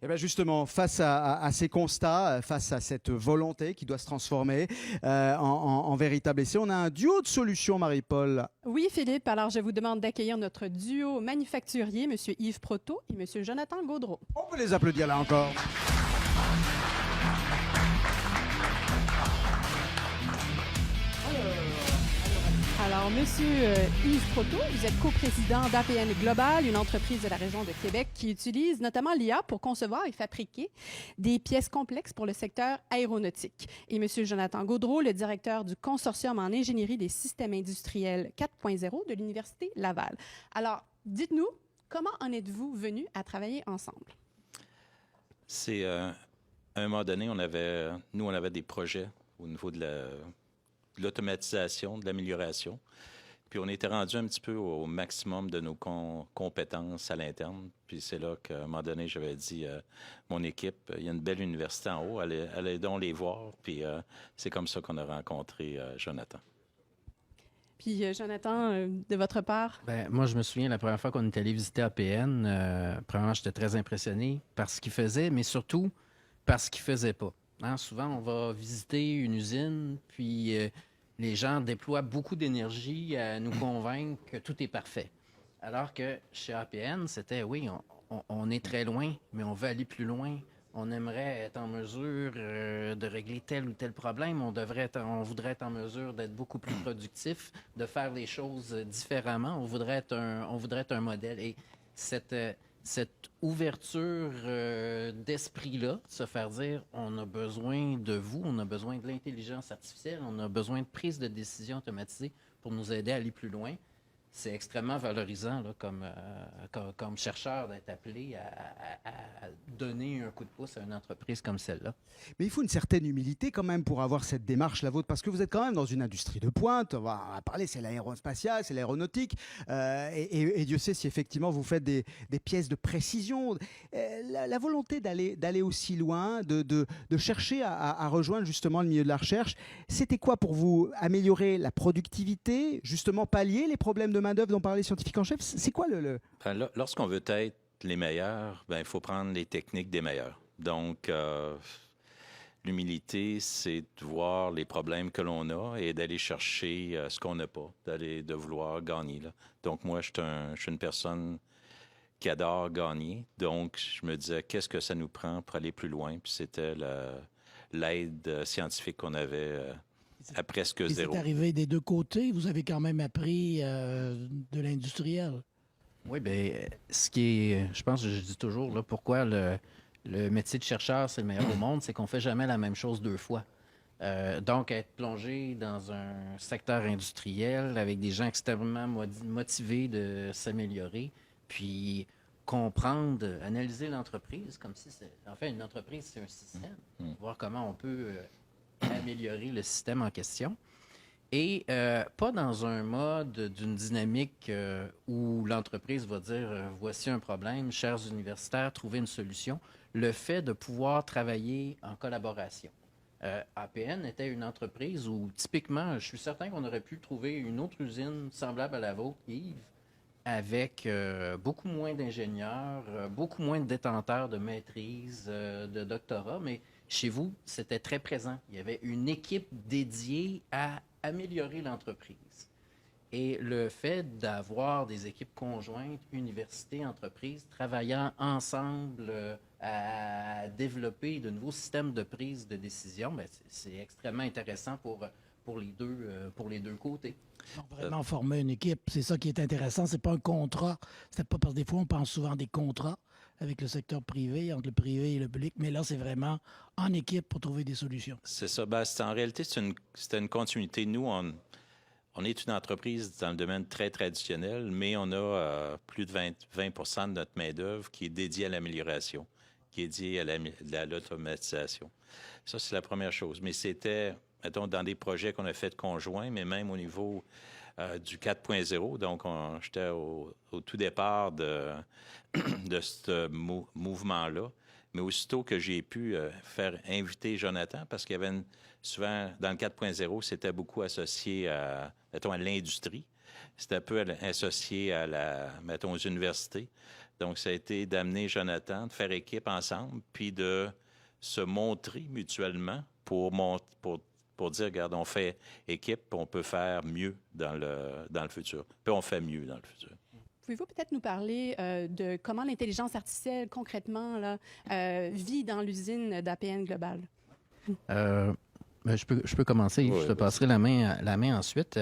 Eh bien justement, face à ces constats, face à cette volonté qui doit se transformer en véritable essai, on a un duo de solutions, Marie-Paul. Oui, Philippe. Alors, je vous demande d'accueillir notre duo manufacturier, M. Yves Proto et M. Jonathan Gaudreau. On peut les applaudir là encore. Alors, Monsieur Yves Proto, vous êtes coprésident d'APN Global, une entreprise de la région de Québec qui utilise notamment l'IA pour concevoir et fabriquer des pièces complexes pour le secteur aéronautique. Et Monsieur Jonathan Gaudreau, le directeur du consortium en ingénierie des systèmes industriels 4.0 de l'Université Laval. Alors, dites-nous, comment en êtes-vous venus à travailler ensemble? C'est, à un moment donné, on avait des projets au niveau de l'automatisation, de l'amélioration. Puis on était rendu un petit peu au maximum de nos compétences à l'interne. Puis c'est là qu'à un moment donné, j'avais dit à mon équipe, il y a une belle université en haut, allez donc les voir. Puis c'est comme ça qu'on a rencontré Jonathan. Puis Jonathan, de votre part? Bien, moi, je me souviens, la première fois qu'on est allé visiter APN, premièrement, j'étais très impressionné par ce qu'il faisait, mais surtout par ce qu'il ne faisait pas. Hein, souvent, on va visiter une usine, puis les gens déploient beaucoup d'énergie à nous convaincre que tout est parfait. Alors que chez APN, c'était, oui, on est très loin, mais on veut aller plus loin. On aimerait être en mesure de régler tel ou tel problème. On voudrait être en mesure d'être beaucoup plus productif, de faire les choses différemment. On voudrait être un modèle. Et cette cette ouverture d'esprit-là, se faire dire on a besoin de vous, on a besoin de l'intelligence artificielle, on a besoin de prise de décision automatisée pour nous aider à aller plus loin. C'est extrêmement valorisant là, comme chercheur d'être appelé à donner un coup de pouce à une entreprise comme celle-là. Mais il faut une certaine humilité quand même pour avoir cette démarche la vôtre, parce que vous êtes quand même dans une industrie de pointe. On va parler, c'est l'aérospatiale, c'est l'aéronautique, et Dieu sait si effectivement vous faites des pièces de précision. La volonté d'aller aussi loin, de chercher à rejoindre justement le milieu de la recherche, c'était quoi pour vous? Améliorer la productivité, justement pallier les problèmes de main-d'œuvre dont parlait Scientifique en Chef? C'est quoi Ben, lorsqu'on veut être les meilleurs, ben, il faut prendre les techniques des meilleurs. Donc, l'humilité, c'est de voir les problèmes que l'on a et d'aller chercher ce qu'on n'a pas, de vouloir gagner. Là. Donc, moi, je suis une personne qui adore gagner. Donc, je me disais, qu'est-ce que ça nous prend pour aller plus loin? Puis c'était l'aide scientifique qu'on avait à presque zéro. C'est arrivé des deux côtés. Vous avez quand même appris de l'industriel. Oui, bien, ce qui est, je pense que je dis toujours, là, pourquoi le métier de chercheur, c'est le meilleur au monde, c'est qu'on ne fait jamais la même chose deux fois. Donc, être plongé dans un secteur industriel avec des gens extrêmement motivés de s'améliorer, puis comprendre, analyser l'entreprise comme si en fait, une entreprise, c'est un système. Voir comment on peut améliorer le système en question. Et pas dans un mode d'une dynamique où l'entreprise va dire voici un problème, chers universitaires, trouvez une solution. Le fait de pouvoir travailler en collaboration. APN était une entreprise où, typiquement, je suis certain qu'on aurait pu trouver une autre usine semblable à la vôtre, Yves, avec beaucoup moins d'ingénieurs, beaucoup moins de détenteurs de maîtrise, de doctorat, mais chez vous, c'était très présent. Il y avait une équipe dédiée à améliorer l'entreprise. Et le fait d'avoir des équipes conjointes, université, entreprise, travaillant ensemble à développer de nouveaux systèmes de prise de décision, bien, c'est extrêmement intéressant pour les deux côtés. Vraiment former une équipe, c'est ça qui est intéressant. C'est pas un contrat. C'est pas parce que des fois, on pense souvent des contrats avec le secteur privé, entre le privé et le public, mais là, c'est vraiment en équipe pour trouver des solutions. C'est ça. Ben, en réalité, c'était une continuité. Nous, on est une entreprise dans le domaine très traditionnel, mais on a plus de 20 de notre main-d'œuvre qui est dédiée à l'amélioration, qui est dédiée à l'automatisation. Ça, c'est la première chose. Mais c'était, mettons, dans des projets qu'on a fait conjoints, mais même au niveau du 4.0. Donc, j'étais au tout départ de ce mouvement-là. Mais aussitôt que j'ai pu faire inviter Jonathan, parce qu'il y avait souvent, dans le 4.0, c'était beaucoup associé à, mettons, à l'industrie. C'était un peu associé mettons, aux universités. Donc, ça a été d'amener Jonathan, de faire équipe ensemble, puis de se montrer mutuellement pour dire, regarde, on fait équipe, puis on peut faire mieux dans le futur. Puis on fait mieux dans le futur. Pouvez-vous peut-être nous parler de comment l'intelligence artificielle, concrètement, là, vit dans l'usine d'APN Global? Je peux commencer. Oui, je te passerai la main ensuite.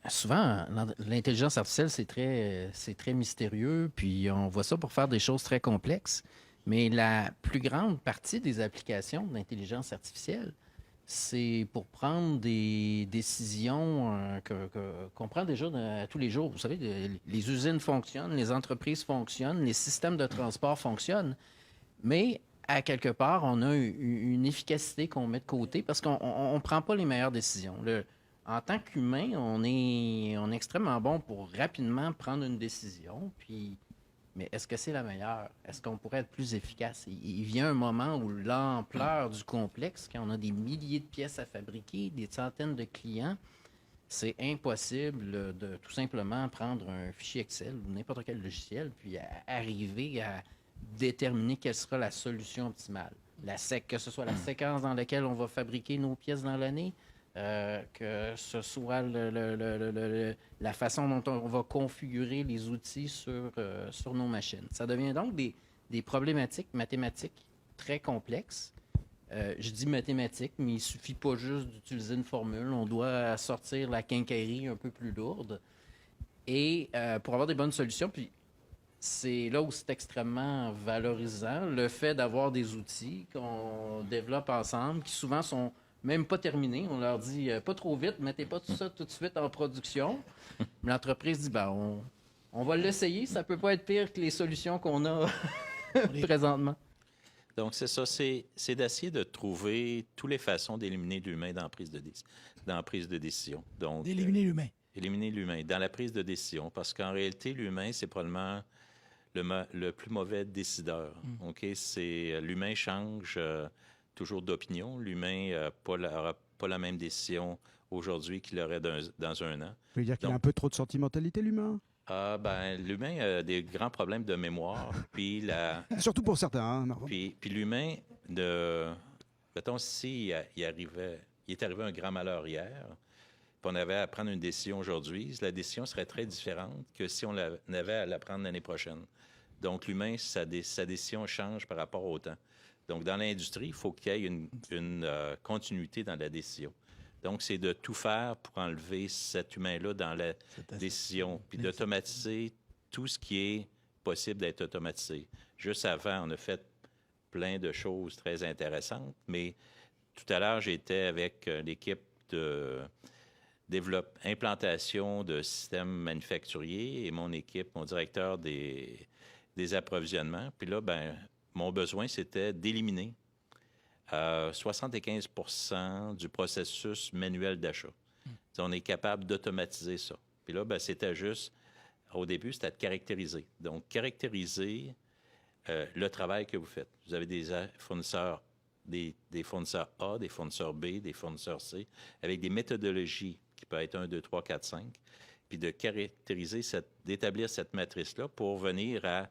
Souvent, l'intelligence artificielle, c'est très mystérieux, puis on voit ça pour faire des choses très complexes. Mais la plus grande partie des applications de l'intelligence artificielle, c'est pour prendre des décisions qu'on prend déjà tous les jours. Vous savez, les usines fonctionnent, les entreprises fonctionnent, les systèmes de transport fonctionnent, mais à quelque part, on a une efficacité qu'on met de côté parce qu'on ne prend pas les meilleures décisions. En tant qu'humain, on est extrêmement bon pour rapidement prendre une décision, mais est-ce que c'est la meilleure? Est-ce qu'on pourrait être plus efficace? Il vient un moment où l'ampleur du complexe, quand on a des milliers de pièces à fabriquer, des centaines de clients, c'est impossible de tout simplement prendre un fichier Excel ou n'importe quel logiciel, puis arriver à déterminer quelle sera la solution optimale. Que ce soit la séquence dans laquelle on va fabriquer nos pièces dans l'année, que ce soit la façon dont on va configurer les outils sur nos machines. Ça devient donc des problématiques mathématiques très complexes. Je dis mathématiques, mais il ne suffit pas juste d'utiliser une formule. On doit sortir la quincaillerie un peu plus lourde. Et pour avoir des bonnes solutions, puis c'est là où c'est extrêmement valorisant, le fait d'avoir des outils qu'on développe ensemble, qui souvent sont même pas terminés. On leur dit pas trop vite, mettez pas tout ça tout de suite en production. L'entreprise dit on va l'essayer, ça peut pas être pire que les solutions qu'on a présentement. Donc, c'est ça, c'est d'essayer de trouver toutes les façons d'éliminer l'humain dans la prise de décision. Donc, D'éliminer l'humain. éliminer l'humain dans la prise de décision, parce qu'en réalité, l'humain, c'est probablement le plus mauvais décideur. OK? L'humain change toujours d'opinion. L'humain n'aura pas la même décision aujourd'hui qu'il aurait dans un an. Vous voulez dire qu'il a un peu trop de sentimentalité, l'humain? L'humain a des grands problèmes de mémoire. Puis Surtout pour certains. Hein, puis l'humain, mettons, si il est arrivé un grand malheur hier, puis on avait à prendre une décision aujourd'hui, la décision serait très différente que si on avait à la prendre l'année prochaine. Donc, l'humain, sa décision change par rapport au temps. Donc, dans l'industrie, il faut qu'il y ait une continuité dans la décision. Donc, c'est de tout faire pour enlever cet humain-là dans la décision, puis d'automatiser tout ce qui est possible d'être automatisé. Juste avant, on a fait plein de choses très intéressantes, mais tout à l'heure, j'étais avec l'équipe de implantation de systèmes manufacturiers et mon directeur des approvisionnements. Puis là, mon besoin, c'était d'éliminer 75 du processus manuel d'achat. On est capable d'automatiser ça. Puis là, c'était juste, au début, c'était de caractériser. Donc, caractériser le travail que vous faites. Vous avez des fournisseurs, des fournisseurs A, des fournisseurs B, des fournisseurs C, avec des méthodologies qui peuvent être 1, 2, 3, 4, 5, puis de caractériser, d'établir cette matrice-là pour venir à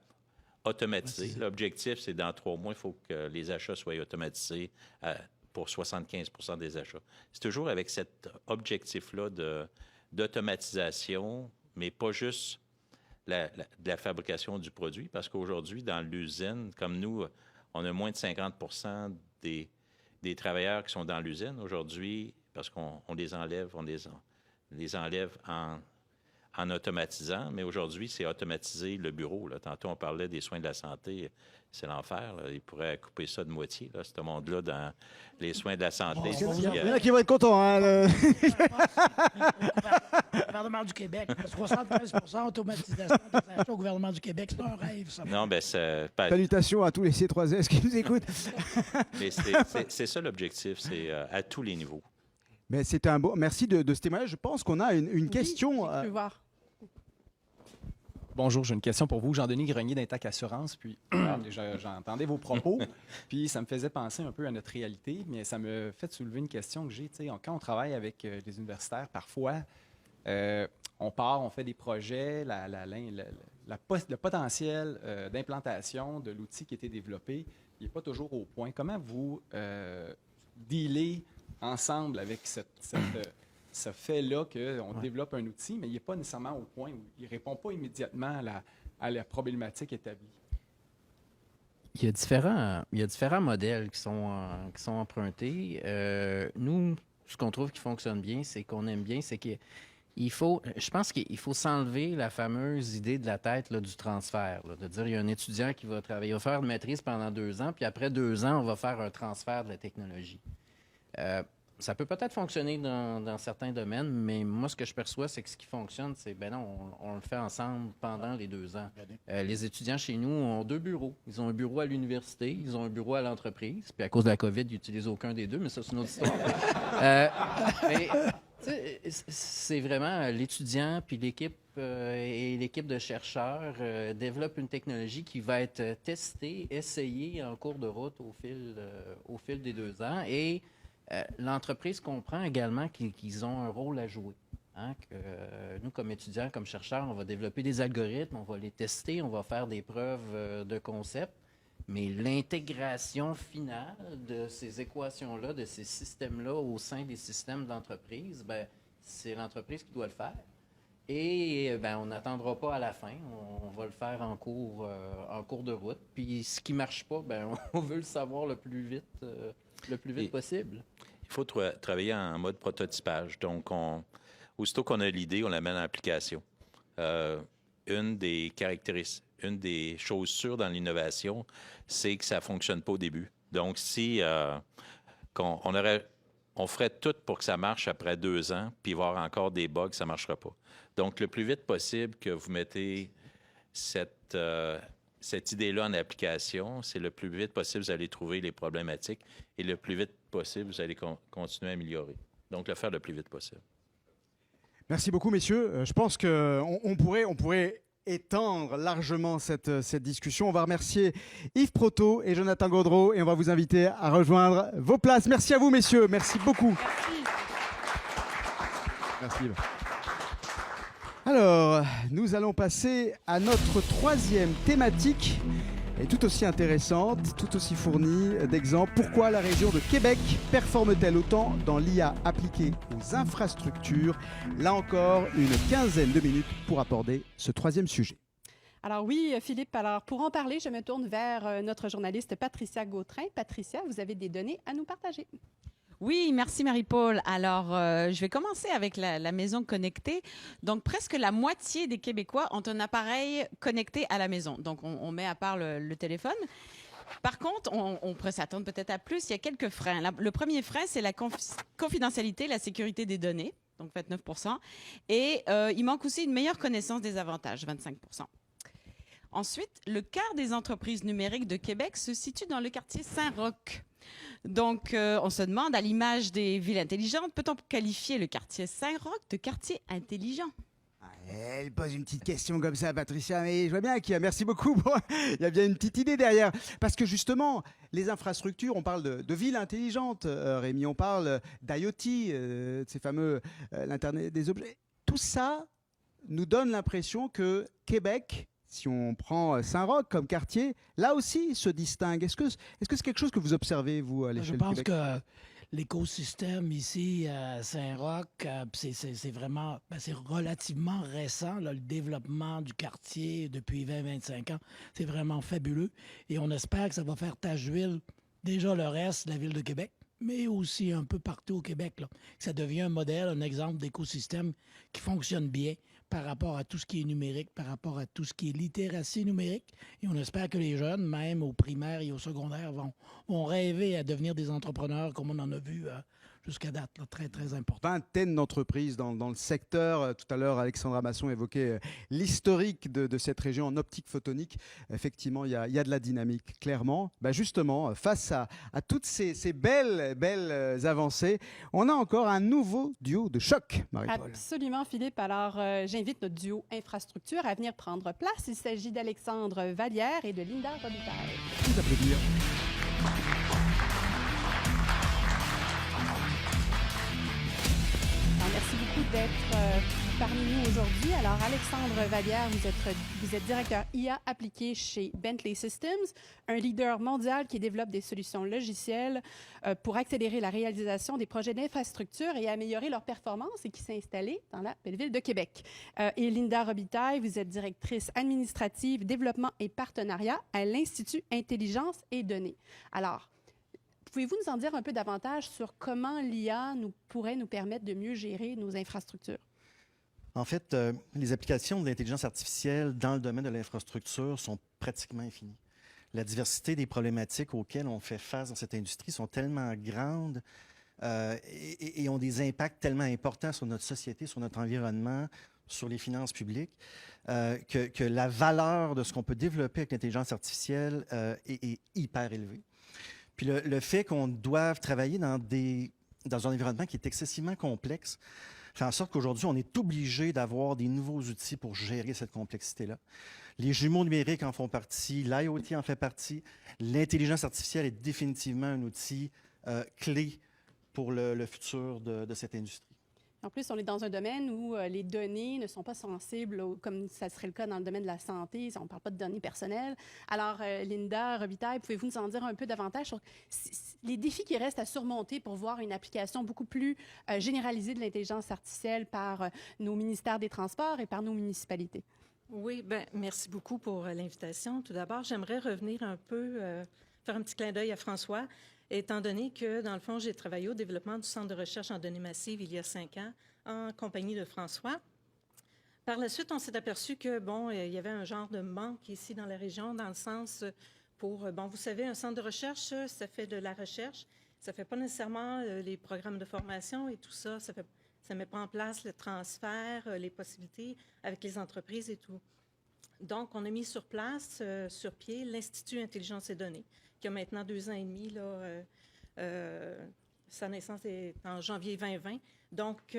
automatiser. L'objectif, c'est dans 3 mois, il faut que les achats soient automatisés pour 75 des achats. C'est toujours avec cet objectif-là d'automatisation, mais pas juste de la fabrication du produit, parce qu'aujourd'hui, dans l'usine, comme nous, on a moins de 50 des travailleurs qui sont dans l'usine aujourd'hui, parce qu'on les enlève, les enlève en automatisant, mais aujourd'hui, c'est automatiser le bureau. Là. Tantôt, on parlait des soins de la santé. C'est l'enfer. Ils pourraient couper ça de moitié, là, ce monde-là, dans les soins de la santé. Il y en a qui vont être contents. Hein, Le gouvernement du Québec, 75 automatisation des achats au gouvernement du Québec, c'est un rêve, ça. Non, salutations à tous les C3S qui nous écoutent. Mais c'est ça l'objectif, c'est à tous les niveaux. Mais c'était un beau. Merci de ce témoignage. Je pense qu'on a une question. Je peux voir. Bonjour, j'ai une question pour vous. Jean-Denis Grenier d'Intac Assurance. Puis, j'entendais vos propos, puis ça me faisait penser un peu à notre réalité, mais ça me fait soulever une question que j'ai. Quand on travaille avec les universitaires, parfois, on fait des projets, le potentiel d'implantation de l'outil qui a été développé, il n'est pas toujours au point. Comment vous dealez ensemble avec ce fait-là qu'on développe un outil, mais il n'est pas nécessairement au point où il ne répond pas immédiatement à la problématique établie? Il y a différents modèles qui sont empruntés. Nous, ce qu'on trouve qui fonctionne bien, c'est qu'on aime bien, c'est je pense qu'il faut s'enlever la fameuse idée de la tête là, du transfert. Là, de dire, il y a un étudiant qui va travailler, il va faire une maîtrise pendant 2 ans, puis après 2 ans, on va faire un transfert de la technologie. Ça peut peut-être fonctionner dans certains domaines, mais moi, ce que je perçois, c'est que ce qui fonctionne, c'est, on le fait ensemble pendant les 2 ans. Les étudiants chez nous ont 2 bureaux. Ils ont un bureau à l'université, ils ont un bureau à l'entreprise, puis à cause de la COVID, ils n'utilisent aucun des 2, mais ça, c'est une autre histoire. Mais c'est vraiment l'étudiant, puis l'équipe et l'équipe de chercheurs développent une technologie qui va être testée, essayée en cours de route au fil des 2 ans, et l'entreprise comprend également qu'ils ont un rôle à jouer. Hein, que nous, comme étudiants, comme chercheurs, on va développer des algorithmes, on va les tester, on va faire des preuves de concept, mais l'intégration finale de ces équations-là, de ces systèmes-là au sein des systèmes d'entreprise, c'est l'entreprise qui doit le faire. Et on n'attendra pas à la fin, on va le faire en cours de route. Puis ce qui ne marche pas, on veut le savoir le plus vite possible. Il faut travailler en mode prototypage. Donc, aussitôt qu'on a l'idée, on la met en application. Une des une des choses sûres dans l'innovation, c'est que ça ne fonctionne pas au début. Donc, si on ferait tout pour que ça marche après 2 ans, puis voir encore des bugs, ça ne marchera pas. Donc, le plus vite possible que vous mettez cette idée-là en application, c'est le plus vite possible, vous allez trouver les problématiques et le plus vite possible, vous allez continuer à améliorer. Donc, le faire le plus vite possible. Merci beaucoup, messieurs. Je pense qu'on pourrait étendre largement cette discussion. On va remercier Yves Proto et Jonathan Gaudreau et on va vous inviter à rejoindre vos places. Merci à vous, messieurs. Merci beaucoup. Merci. Alors, nous allons passer à notre troisième thématique, et tout aussi intéressante, tout aussi fournie d'exemples. Pourquoi la région de Québec performe-t-elle autant dans l'IA appliquée aux infrastructures? Là encore, une quinzaine de minutes pour aborder ce troisième sujet. Alors oui, Philippe, alors pour en parler, je me tourne vers notre journaliste Patricia Gautrin. Patricia, vous avez des données à nous partager. Oui, merci Marie-Paul. Alors, je vais commencer avec la maison connectée. Donc, presque la moitié des Québécois ont un appareil connecté à la maison. Donc, on met à part le téléphone. Par contre, on pourrait s'attendre peut-être à plus. Il y a quelques freins. Le premier frein, c'est la confidentialité, la sécurité des données, donc 29%. Et il manque aussi une meilleure connaissance des avantages, 25%. Ensuite, le quart des entreprises numériques de Québec se situe dans le quartier Saint-Roch. Donc, on se demande, à l'image des villes intelligentes, peut-on qualifier le quartier Saint-Roch de quartier intelligent? Elle pose une petite question comme ça, Patricia, mais je vois bien qu'il y a, merci beaucoup, il y a bien une petite idée derrière. Parce que justement, les infrastructures, on parle de villes intelligentes, Rémi, on parle d'IoT, de ces fameux, l'Internet des objets. Tout ça nous donne l'impression que Québec, si on prend Saint-Roch comme quartier, là aussi se distingue. Est-ce que c'est quelque chose que vous observez, vous, à l'échelle du Québec? Je pense que l'écosystème ici à Saint-Roch, c'est vraiment, c'est relativement récent, là, le développement du quartier depuis 20-25 ans. C'est vraiment fabuleux. Et on espère que ça va faire tache d'huile déjà le reste de la ville de Québec, mais aussi un peu partout au Québec. Là. Que ça devient un modèle, un exemple d'écosystème qui fonctionne bien par rapport à tout ce qui est numérique, par rapport à tout ce qui est littératie numérique. Et on espère que les jeunes, même au primaire et au secondaire, vont rêver à devenir des entrepreneurs comme on en a vu jusqu'à date, là, très, très important. Vingtaine d'entreprises dans le secteur. Tout à l'heure, Alexandra Masson évoquait l'historique de cette région en optique photonique. Effectivement, il y a de la dynamique, clairement. Justement, face à toutes ces belles avancées, on a encore un nouveau duo de choc, Marie-Paul. Absolument, Philippe. Alors, j'invite notre duo infrastructure à venir prendre place. Il s'agit d'Alexandre Vallière et de Linda Robitaille. Tout applaudir. Merci beaucoup d'être parmi nous aujourd'hui. Alors, Alexandre Vallière, vous êtes directeur IA appliqué chez Bentley Systems, un leader mondial qui développe des solutions logicielles pour accélérer la réalisation des projets d'infrastructure et améliorer leur performance et qui s'est installé dans la belle ville de Québec. Et Linda Robitaille, vous êtes directrice administrative, développement et partenariat à l'Institut Intelligence et Données. Alors, pouvez-vous nous en dire un peu davantage sur comment l'IA pourrait nous permettre de mieux gérer nos infrastructures? En fait, les applications de l'intelligence artificielle dans le domaine de l'infrastructure sont pratiquement infinies. La diversité des problématiques auxquelles on fait face dans cette industrie sont tellement grandes et ont des impacts tellement importants sur notre société, sur notre environnement, sur les finances publiques, que la valeur de ce qu'on peut développer avec l'intelligence artificielle est hyper élevée. Puis le fait qu'on doive travailler dans un environnement qui est excessivement complexe fait en sorte qu'aujourd'hui, on est obligé d'avoir des nouveaux outils pour gérer cette complexité-là. Les jumeaux numériques en font partie, l'IoT en fait partie. L'intelligence artificielle est définitivement un outil clé pour le futur de cette industrie. En plus, on est dans un domaine où les données ne sont pas sensibles, comme ça serait le cas dans le domaine de la santé. On ne parle pas de données personnelles. Alors, Linda Robitaille, pouvez-vous nous en dire un peu davantage sur les défis qui restent à surmonter pour voir une application beaucoup plus généralisée de l'intelligence artificielle par nos ministères des Transports et par nos municipalités? Oui, merci beaucoup pour l'invitation. Tout d'abord, j'aimerais revenir un peu, faire un petit clin d'œil à François. Étant donné que, dans le fond, j'ai travaillé au développement du Centre de recherche en données massives il y a 5 ans en compagnie de François. Par la suite, on s'est aperçu que, bon, il y avait un genre de manque ici dans la région, dans le sens pour, bon, vous savez, un centre de recherche, ça fait de la recherche. Ça ne fait pas nécessairement les programmes de formation et tout ça. Ça ne met pas en place le transfert, les possibilités avec les entreprises et tout. Donc, on a mis sur place, sur pied, l'Institut Intelligence et Données, qui a maintenant 2 ans et demi. Là, sa naissance est en janvier 2020. Donc,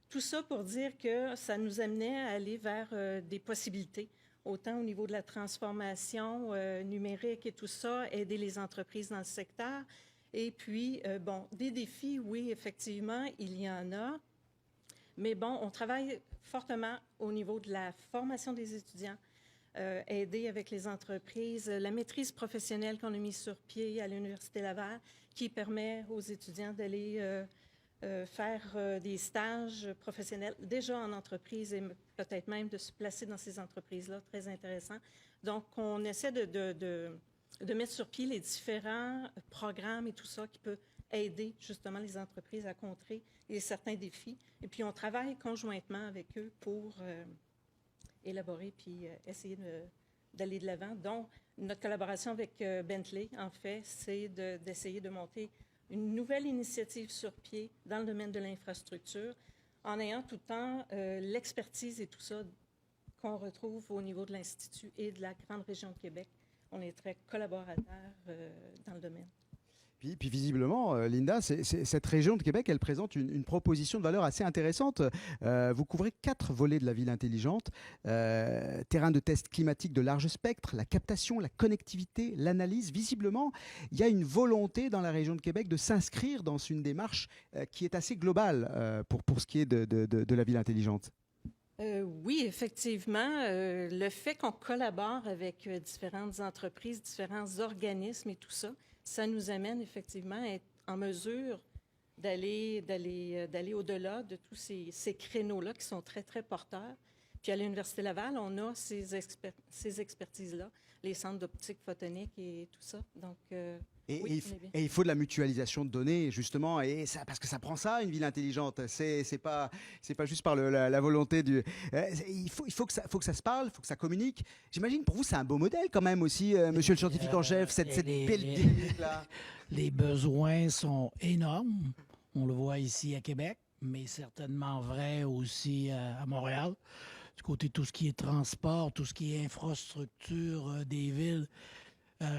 tout ça pour dire que ça nous amenait à aller vers des possibilités, autant au niveau de la transformation numérique et tout ça, aider les entreprises dans le secteur. Et puis, bon, des défis, oui, effectivement, il y en a. Mais bon, on travaille fortement au niveau de la formation des étudiants, aider avec les entreprises, la maîtrise professionnelle qu'on a mise sur pied à l'Université Laval, qui permet aux étudiants d'aller faire des stages professionnels déjà en entreprise et peut-être même de se placer dans ces entreprises-là, très intéressant. Donc, on essaie de mettre sur pied les différents programmes et tout ça qui peut aider justement les entreprises à contrer certains défis. Et puis, on travaille conjointement avec eux pour élaborer puis essayer d'aller de l'avant. Donc, notre collaboration avec Bentley, en fait, c'est d'essayer de monter une nouvelle initiative sur pied dans le domaine de l'infrastructure en ayant tout le temps l'expertise et tout ça qu'on retrouve au niveau de l'Institut et de la grande région de Québec. On est très collaborateurs dans le domaine. Puis visiblement, Linda, cette région de Québec, elle présente une proposition de valeur assez intéressante. Vous couvrez 4 volets de la ville intelligente. Terrain de test climatique de large spectre, la captation, la connectivité, l'analyse. Visiblement, il y a une volonté dans la région de Québec de s'inscrire dans une démarche qui est assez globale pour ce qui est de la ville intelligente. Oui, effectivement. Le fait qu'on collabore avec différentes entreprises, différents organismes et tout ça, ça nous amène effectivement à être en mesure d'aller au-delà de tous ces créneaux-là qui sont très, très porteurs. Puis à l'Université Laval, on a ces expertises-là, les centres d'optique photonique et tout ça. Donc, Et il faut de la mutualisation de données, justement, et ça, parce que ça prend ça, une ville intelligente. C'est pas juste par la volonté du. Il faut que ça se parle, il faut que ça communique. J'imagine pour vous, c'est un beau modèle quand même aussi, monsieur le scientifique en chef, cette belle dynamique-là. Les besoins sont énormes. On le voit ici à Québec, mais certainement vrai aussi à Montréal. Du côté de tout ce qui est transport, tout ce qui est infrastructure des villes.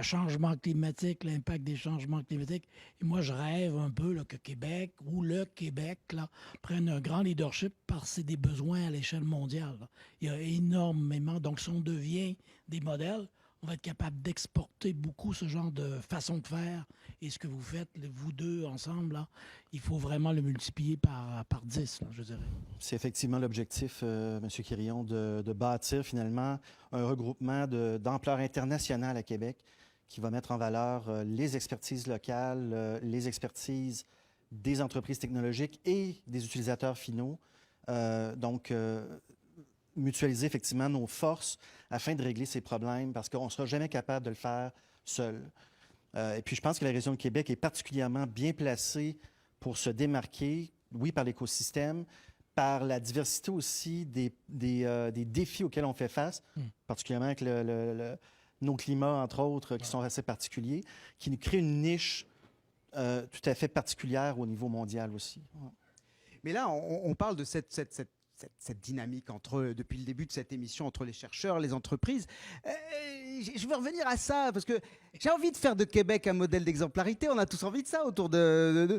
Changement climatique, l'impact des changements climatiques. Et moi, je rêve un peu là, que Québec ou le Québec là, prenne un grand leadership parce que c'est des besoins à l'échelle mondiale. Là. Il y a énormément. Donc, si on devient des modèles, on va être capable d'exporter beaucoup ce genre de façon de faire. Et ce que vous faites, vous deux ensemble, là, il faut vraiment le multiplier par 10, là, je dirais. C'est effectivement l'objectif, M. Quirillon, de bâtir finalement un regroupement d'ampleur internationale à Québec qui va mettre en valeur les expertises locales, les expertises des entreprises technologiques et des utilisateurs finaux. Donc, mutualiser effectivement nos forces afin de régler ces problèmes parce qu'on ne sera jamais capable de le faire seul. Et puis, je pense que la région de Québec est particulièrement bien placée pour se démarquer, oui, par l'écosystème, par la diversité aussi des défis auxquels on fait face, particulièrement avec nos climats, entre autres, qui sont assez particuliers, qui nous créent une niche tout à fait particulière au niveau mondial aussi. Ouais. Mais là, on parle de cette dynamique depuis le début de cette émission entre les chercheurs, les entreprises. Je veux revenir à ça parce que j'ai envie de faire de Québec un modèle d'exemplarité. On a tous envie de ça autour de...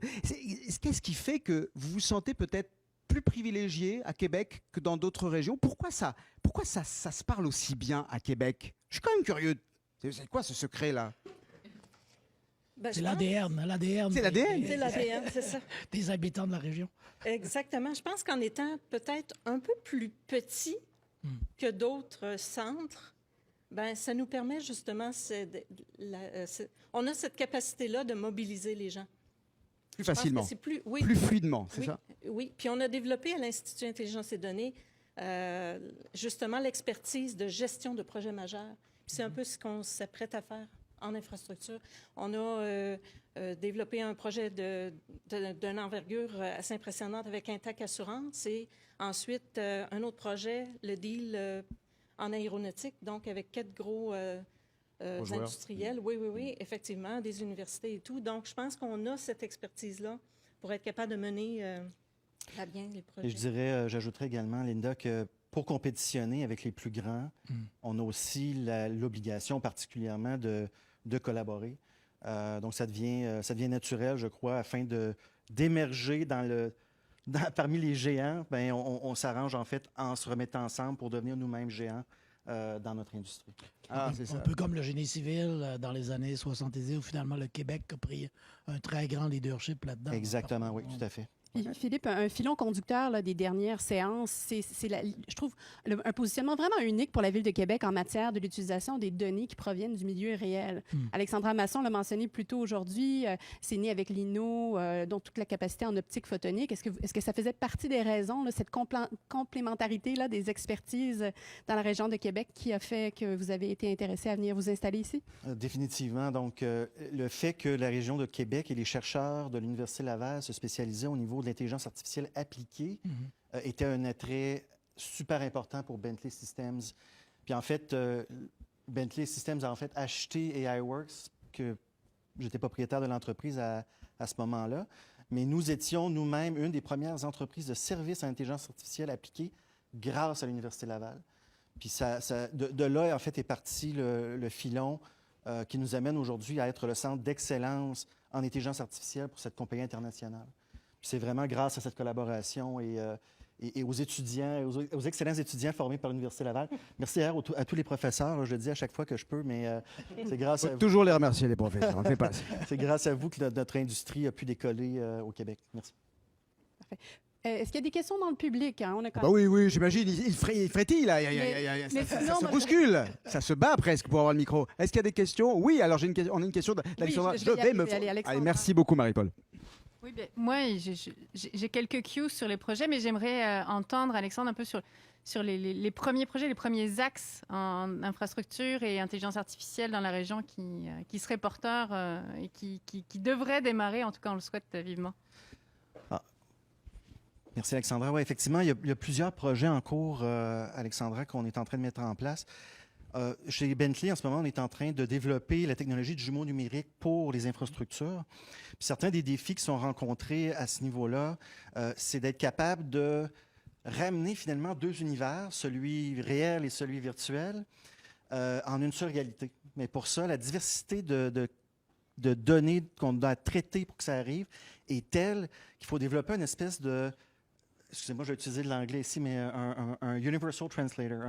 Qu'est-ce qui fait que vous vous sentez peut-être plus privilégié à Québec que dans d'autres régions? Pourquoi ça se parle aussi bien à Québec? Je suis quand même curieux. C'est quoi ce secret-là? C'est l'ADN. C'est l'ADN? C'est l'ADN, c'est ça. Des habitants de la région. Exactement. Je pense qu'en étant peut-être un peu plus petit que d'autres centres, ben, ça nous permet justement, on a cette capacité-là de mobiliser les gens. Plus facilement, plus fluidement, c'est ça? Oui, puis on a développé à l'Institut Intelligence et Données justement l'expertise de gestion de projets majeurs. Puis c'est un peu ce qu'on s'apprête à faire en infrastructure. On a développé un projet d'une envergure assez impressionnante avec Intac Assurance et ensuite un autre projet, le deal en aéronautique, donc avec 4 gros industriels. Oui, effectivement, des universités et tout. Donc, je pense qu'on a cette expertise-là pour être capable de mener à bien les projets. Et je dirais, j'ajouterais également, Linda, que pour compétitionner avec les plus grands, on a aussi l'obligation particulièrement de collaborer. Donc, ça devient naturel, je crois, afin d'émerger parmi les géants. Bien, on s'arrange en fait en se remettant ensemble pour devenir nous-mêmes géants dans notre industrie. Un peu comme le génie civil dans les années 70, où finalement le Québec a pris un très grand leadership là-dedans. Exactement, oui, tout à fait. Puis, Philippe, un filon conducteur là, des dernières séances, c'est je trouve un positionnement vraiment unique pour la Ville de Québec en matière de l'utilisation des données qui proviennent du milieu réel. Alexandra Masson l'a mentionné plus tôt aujourd'hui, c'est né avec l'INO, dont toute la capacité en optique photonique. Est-ce que ça faisait partie des raisons, là, cette complémentarité là, des expertises dans la région de Québec qui a fait que vous avez été intéressé à venir vous installer ici? Définitivement. Donc, le fait que la région de Québec et les chercheurs de l'Université Laval se spécialisaient au niveau de l'intelligence artificielle appliquée était un attrait super important pour Bentley Systems. Puis en fait, Bentley Systems a en fait acheté AIworks, que j'étais propriétaire de l'entreprise à ce moment-là. Mais nous étions nous-mêmes une des premières entreprises de services à l'intelligence artificielle appliquée grâce à l'Université Laval. Puis de là, en fait, est parti le filon qui nous amène aujourd'hui à être le centre d'excellence en intelligence artificielle pour cette compagnie internationale. C'est vraiment grâce à cette collaboration et aux étudiants, aux excellents étudiants formés par l'Université Laval. Merci à tous les professeurs, je le dis à chaque fois que je peux, mais c'est grâce à vous. Toujours les remercier, les professeurs, on ne fait pas. C'est grâce à vous que notre industrie a pu décoller au Québec. Merci. Parfait. Est-ce qu'il y a des questions dans le public? Hein? Oui, j'imagine. Il frétille, là. Ça se bouscule. Ça se bat presque pour avoir le micro. Est-ce qu'il y a des questions? Oui, alors on a une question d'Alexandra. Allez, merci beaucoup, Marie-Paul. Oui, bien, moi, j'ai quelques cues sur les projets, mais j'aimerais entendre Alexandre un peu sur les premiers projets, les premiers axes en infrastructure et intelligence artificielle dans la région qui seraient porteurs et qui devraient démarrer. En tout cas, on le souhaite vivement. Merci, Alexandra. Oui, effectivement, il y a plusieurs projets en cours, Alexandra, qu'on est en train de mettre en place. Chez Bentley, en ce moment, on est en train de développer la technologie de jumeaux numériques pour les infrastructures. Puis certains des défis qui sont rencontrés à ce niveau-là, c'est d'être capable de ramener finalement 2 univers, celui réel et celui virtuel, en une seule réalité. Mais pour ça, la diversité de données qu'on doit traiter pour que ça arrive est telle qu'il faut développer une espèce de... Excusez-moi, je vais utiliser de l'anglais ici, mais un Universal Translator,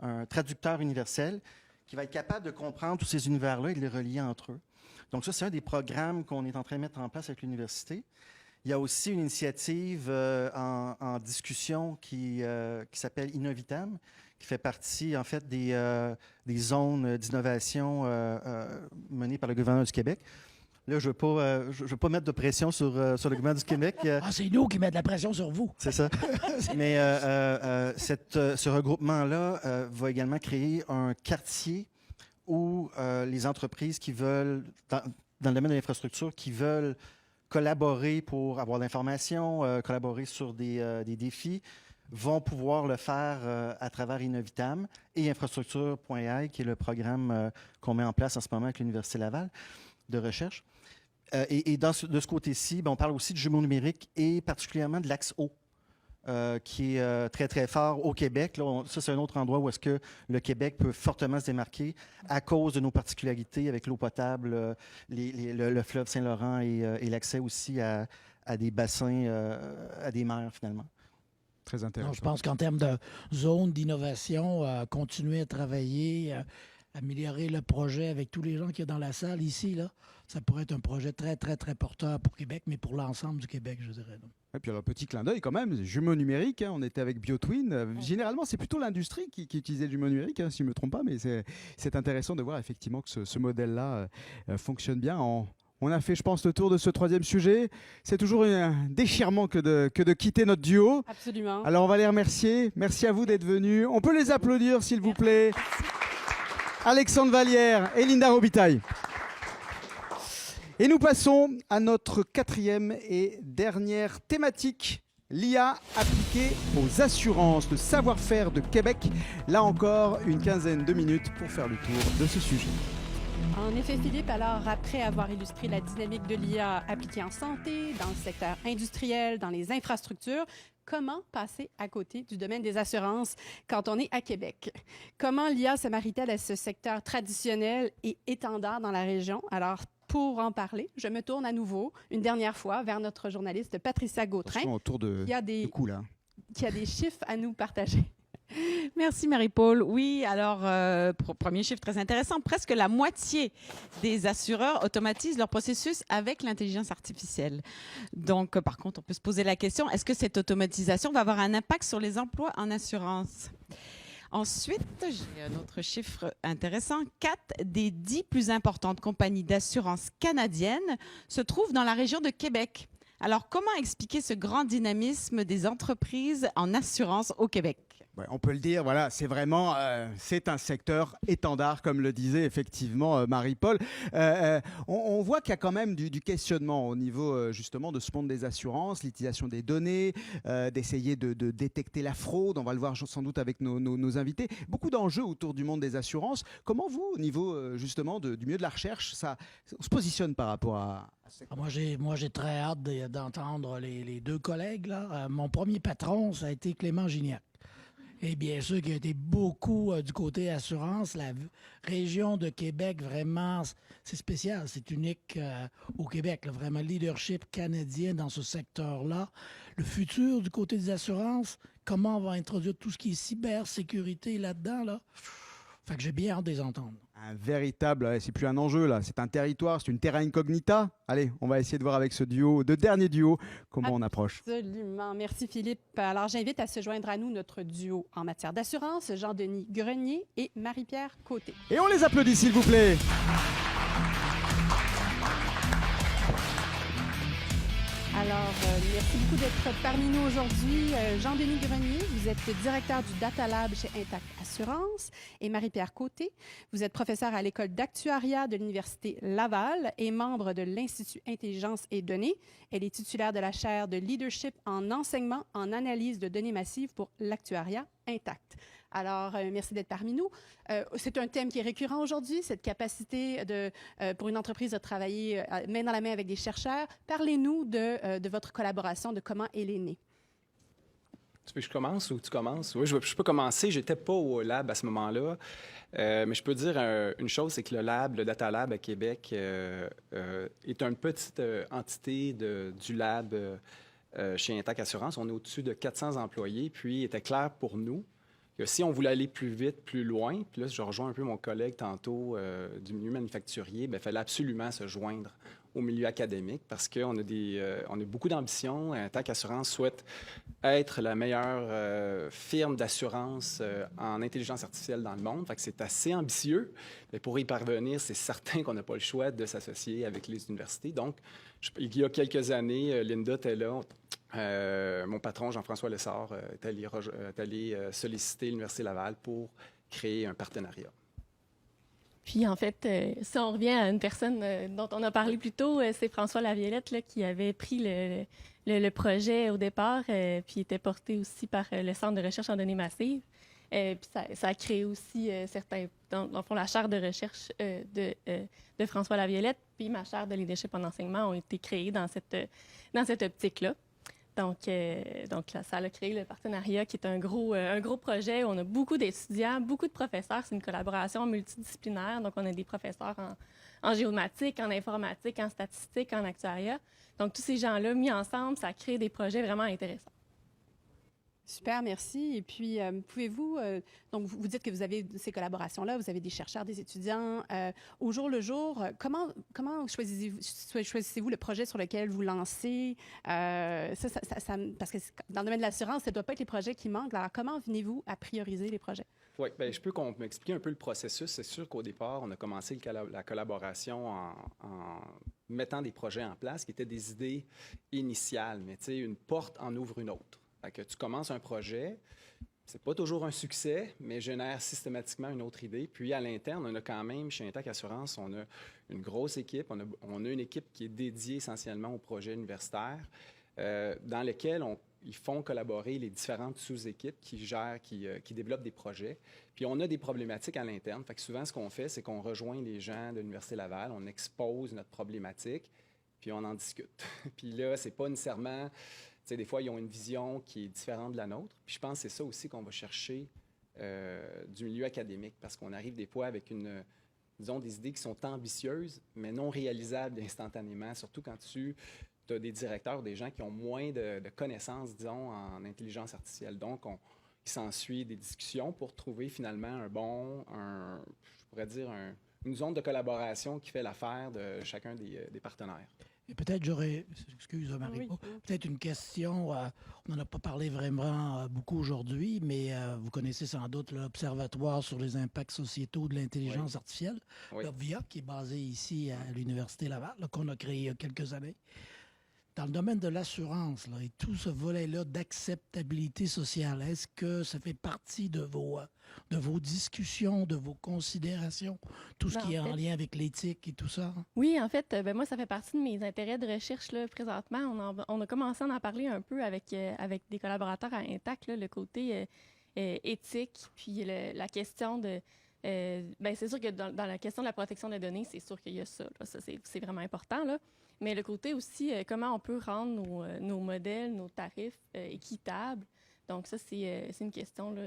un traducteur universel qui va être capable de comprendre tous ces univers-là et de les relier entre eux. Donc ça, c'est un des programmes qu'on est en train de mettre en place avec l'université. Il y a aussi une initiative en discussion qui s'appelle Innovitam, qui fait partie, en fait, des zones d'innovation menées par le gouvernement du Québec. Là, je ne veux pas mettre de pression sur le gouvernement du Québec. C'est nous qui mettons de la pression sur vous. C'est ça. Mais ce regroupement-là va également créer un quartier où les entreprises qui veulent, dans le domaine de l'infrastructure, qui veulent collaborer pour avoir de l'information, collaborer sur des défis, vont pouvoir le faire à travers Innovitam et infrastructure.ai, qui est le programme qu'on met en place en ce moment avec l'Université Laval de recherche. Et de ce côté-ci, on parle aussi de jumeaux numériques et particulièrement de l'axe eau, qui est très, très fort au Québec. Là, ça, c'est un autre endroit où est-ce que le Québec peut fortement se démarquer à cause de nos particularités avec l'eau potable, le fleuve Saint-Laurent et l'accès aussi à des bassins, à des mers, finalement. Très intéressant. Donc, je pense qu'en termes de zone d'innovation, continuer à travailler, améliorer le projet avec tous les gens qu'il y a dans la salle ici, là, ça pourrait être un projet très, très, très porteur pour Québec, mais pour l'ensemble du Québec, je dirais. Et puis alors, petit clin d'œil quand même, jumeaux numériques, on était avec BioTwin. Généralement, c'est plutôt l'industrie qui utilisait le jumeau numérique, si je ne me trompe pas, mais c'est intéressant de voir effectivement que ce modèle-là fonctionne bien. On a fait, je pense, le tour de ce 3e sujet. C'est toujours un déchirement que de quitter notre duo. Absolument. Alors, on va les remercier. Merci à vous d'être venus. On peut les applaudir, s'il vous plaît. Alexandre Vallière et Linda Robitaille. Et nous passons à notre quatrième et dernière thématique. L'IA appliquée aux assurances, le savoir-faire de Québec. Là encore, une quinzaine de minutes pour faire le tour de ce sujet. En effet, Philippe, alors après avoir illustré la dynamique de l'IA appliquée en santé, dans le secteur industriel, dans les infrastructures, comment passer à côté du domaine des assurances quand on est à Québec? Comment l'IA se marie-t-elle à ce secteur traditionnel et étendard dans la région? Alors, pour en parler, je me tourne à nouveau, une dernière fois, vers notre journaliste Patricia Gautrin, Autour de coups, là. Qui a des chiffres à nous partager. Merci Marie-Paul. Oui, alors, premier chiffre très intéressant, presque la moitié des assureurs automatisent leur processus avec l'intelligence artificielle. Donc, par contre, on peut se poser la question, est-ce que cette automatisation va avoir un impact sur les emplois en assurance? Ensuite, j'ai un autre chiffre intéressant. 4 des 10 plus importantes compagnies d'assurance canadiennes se trouvent dans la région de Québec. Alors, comment expliquer ce grand dynamisme des entreprises en assurance au Québec? Ouais, on peut le dire, voilà, c'est vraiment c'est un secteur étendard, comme le disait effectivement Marie-Paul. On voit qu'il y a quand même du questionnement au niveau justement de ce monde des assurances, l'utilisation des données, d'essayer de détecter la fraude. On va le voir sans doute avec nos invités. Beaucoup d'enjeux autour du monde des assurances. Comment vous, au niveau justement du milieu de la recherche, ça se positionne par rapport à ce secteur? Moi, j'ai très hâte d'entendre les deux collègues, là. Mon premier patron, ça a été Clément Gignac. Et bien sûr qu'il y a été beaucoup du côté assurance. La région de Québec, vraiment, c'est spécial. C'est unique au Québec. Là, vraiment, leadership canadien dans ce secteur-là. Le futur du côté des assurances, comment on va introduire tout ce qui est cybersécurité là-dedans, là? Fait que j'ai bien hâte de les entendre. Un véritable, c'est plus un enjeu là, c'est un territoire, c'est une terra incognita. Allez, on va essayer de voir avec ce duo, de dernier duo, comment on approche. Absolument. Merci Philippe. Alors j'invite à se joindre à nous notre duo en matière d'assurance, Jean-Denis Grenier et Marie-Pierre Côté. Et on les applaudit s'il vous plaît. Alors, merci beaucoup d'être parmi nous aujourd'hui. Jean-Denis Grenier, vous êtes directeur du Data Lab chez Intact Assurance. Et Marie-Pierre Côté, vous êtes professeure à l'École d'actuariat de l'Université Laval et membre de l'Institut Intelligence et Données. Elle est titulaire de la chaire de leadership en enseignement en analyse de données massives pour l'actuariat Intact. Alors, merci d'être parmi nous. C'est un thème qui est récurrent aujourd'hui, cette capacité pour une entreprise de travailler main dans la main avec des chercheurs. Parlez-nous de votre collaboration, de comment elle est née. Tu veux que je commence ou tu commences? Oui, je peux commencer. Je n'étais pas au lab à ce moment-là. Mais je peux dire une chose, c'est que le Data Lab à Québec est une petite entité du lab chez Intact Assurance. On est au-dessus de 400 employés. Puis, il était clair pour nous que si on voulait aller plus vite, plus loin, puis là, je rejoins un peu mon collègue tantôt du milieu manufacturier, il fallait absolument se joindre au milieu académique parce qu'on a, on a beaucoup d'ambition. Intact Assurance souhaite être la meilleure firme d'assurance en intelligence artificielle dans le monde. Fait que c'est assez ambitieux. Mais pour y parvenir, c'est certain qu'on n'a pas le choix de s'associer avec les universités. Donc, il y a quelques années, Linda était là. Mon patron, Jean-François Lessard, est allé solliciter l'Université Laval pour créer un partenariat. Puis, en fait, si on revient à une personne dont on a parlé plus tôt, c'est François Laviolette là, qui avait pris le projet au départ, puis était porté aussi par le Centre de recherche en données massives. Puis ça a créé aussi dans le fond, la chaire de recherche de François Laviolette, puis ma chaire de leadership en enseignement ont été créées dans cette optique-là. Donc là, ça a créé le partenariat qui est un gros projet où on a beaucoup d'étudiants, beaucoup de professeurs. C'est une collaboration multidisciplinaire. Donc, on a des professeurs en géomatique, en informatique, en statistique, en actuariat. Donc, tous ces gens-là mis ensemble, ça crée des projets vraiment intéressants. Super, merci. Et puis, pouvez-vous, donc vous dites que vous avez ces collaborations-là, vous avez des chercheurs, des étudiants. Au jour le jour, comment choisissez-vous le projet sur lequel vous lancez? Parce que dans le domaine de l'assurance, ça ne doit pas être les projets qui manquent. Alors, comment venez-vous à prioriser les projets? Oui, bien, je peux m'expliquer un peu le processus. C'est sûr qu'au départ, on a commencé la collaboration en mettant des projets en place qui étaient des idées initiales. Mais tu sais, une porte en ouvre une autre. Fait que tu commences un projet, c'est pas toujours un succès, mais génère systématiquement une autre idée. Puis à l'interne, on a quand même, chez Intact Assurance, on a une grosse équipe. On a une équipe qui est dédiée essentiellement aux projets universitaires, dans lesquels ils font collaborer les différentes sous-équipes qui gèrent, qui développent des projets. Puis on a des problématiques à l'interne. Fait que souvent, ce qu'on fait, c'est qu'on rejoint les gens de l'Université Laval, on expose notre problématique, puis on en discute. Puis là, c'est pas nécessairement... Tu sais, des fois, ils ont une vision qui est différente de la nôtre. Puis je pense que c'est ça aussi qu'on va chercher du milieu académique, parce qu'on arrive des fois avec disons, des idées qui sont ambitieuses, mais non réalisables instantanément, surtout quand tu as des directeurs, des gens qui ont moins de connaissances, disons, en intelligence artificielle. Donc, il s'ensuit des discussions pour trouver finalement je pourrais dire, une zone de collaboration qui fait l'affaire de chacun des partenaires. Et peut-être excuse Marie, peut-être une question, on n'en a pas parlé vraiment beaucoup aujourd'hui, mais vous connaissez sans doute l'Observatoire sur les impacts sociétaux de l'intelligence artificielle, l'OBVIA, qui est basé ici à l'Université Laval, qu'on a créé il y a quelques années. Dans le domaine de l'assurance et tout ce volet-là d'acceptabilité sociale, est-ce que ça fait partie de vos discussions, de vos considérations, tout ce qui est en lien avec l'éthique et tout ça? Oui, en fait, moi, ça fait partie de mes intérêts de recherche là, présentement. On a commencé à en parler un peu avec des collaborateurs à Intact, là, le côté éthique, puis la question de... c'est sûr que dans la question de la protection des données, c'est sûr qu'il y a ça. Là. Ça, c'est vraiment important, là. Mais le côté aussi, comment on peut rendre nos modèles, nos tarifs équitables. Donc ça, c'est une question là,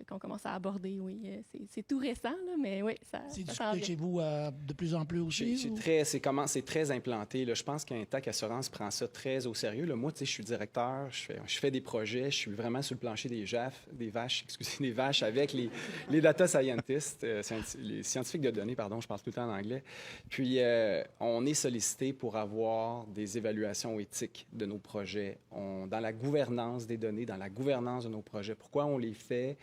qu'on commence à aborder, oui. C'est tout récent, là, mais oui, ça c'est discuté chez vous de plus en plus aussi? C'est très implanté. Là. Je pense qu'Intact Assurance prend ça très au sérieux. Là. Moi, je suis directeur, je fais des projets, je suis vraiment sur le plancher des vaches avec les data scientists, les scientifiques de données, pardon, je parle tout le temps en anglais. Puis, on est sollicité pour avoir des évaluations éthiques de nos projets, dans la gouvernance des données, dans la gouvernance de nos projets. Pourquoi on les fait?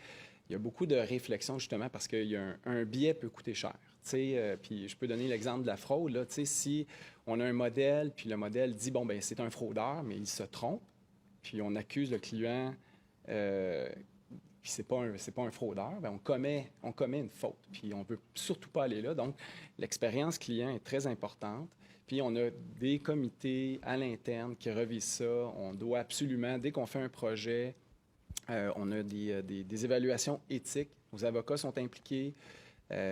Il y a beaucoup de réflexions, justement, parce qu'un biais peut coûter cher. Puis je peux donner l'exemple de la fraude. Là, si on a un modèle, puis le modèle dit, c'est un fraudeur, mais il se trompe, puis on accuse le client, puis c'est pas un fraudeur, on commet une faute. Puis on ne veut surtout pas aller là. Donc, l'expérience client est très importante. Puis on a des comités à l'interne qui revisent ça. On doit absolument, dès qu'on fait un projet, on a des évaluations éthiques. Nos avocats sont impliqués.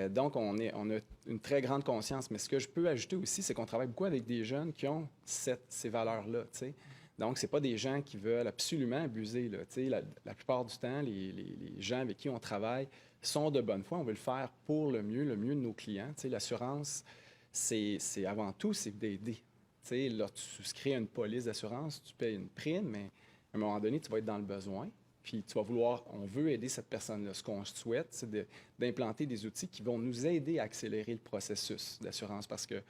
Donc, on a une très grande conscience. Mais ce que je peux ajouter aussi, c'est qu'on travaille beaucoup avec des jeunes qui ont ces valeurs-là. T'sais. Donc, ce n'est pas des gens qui veulent absolument abuser. Là, la plupart du temps, les gens avec qui on travaille sont de bonne foi. On veut le faire pour le mieux de nos clients. T'sais, l'assurance, c'est avant tout, c'est d'aider. Là, tu souscris à une police d'assurance, tu payes une prime, mais à un moment donné, tu vas être dans le besoin. Puis tu vas on veut aider cette personne-là. Ce qu'on souhaite, c'est d'implanter des outils qui vont nous aider à accélérer le processus d'assurance. Parce que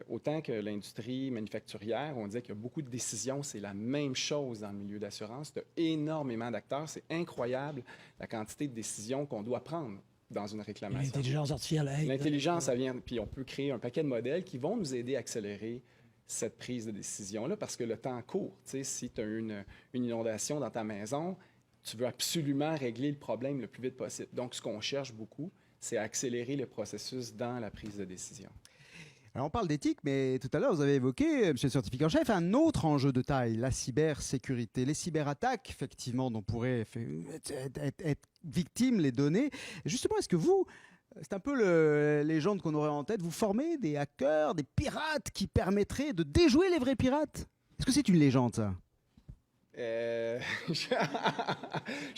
autant que l'industrie manufacturière, on disait qu'il y a beaucoup de décisions, c'est la même chose dans le milieu d'assurance. Il y a énormément d'acteurs. C'est incroyable la quantité de décisions qu'on doit prendre dans une réclamation. L'intelligence artificielle aide. L'intelligence, ça vient... Puis on peut créer un paquet de modèles qui vont nous aider à accélérer cette prise de décision-là, parce que le temps court. Si tu as une inondation dans ta maison, tu veux absolument régler le problème le plus vite possible. Donc, ce qu'on cherche beaucoup, c'est à accélérer le processus dans la prise de décision. Alors, on parle d'éthique, mais tout à l'heure, vous avez évoqué, monsieur le scientifique en chef, un autre enjeu de taille, la cybersécurité. Les cyberattaques, effectivement, dont pourraient être victimes les données. Justement, est-ce que vous... C'est un peu la légende qu'on aurait en tête. Vous formez des hackers, des pirates qui permettraient de déjouer les vrais pirates. Est-ce que c'est une légende, ça? Je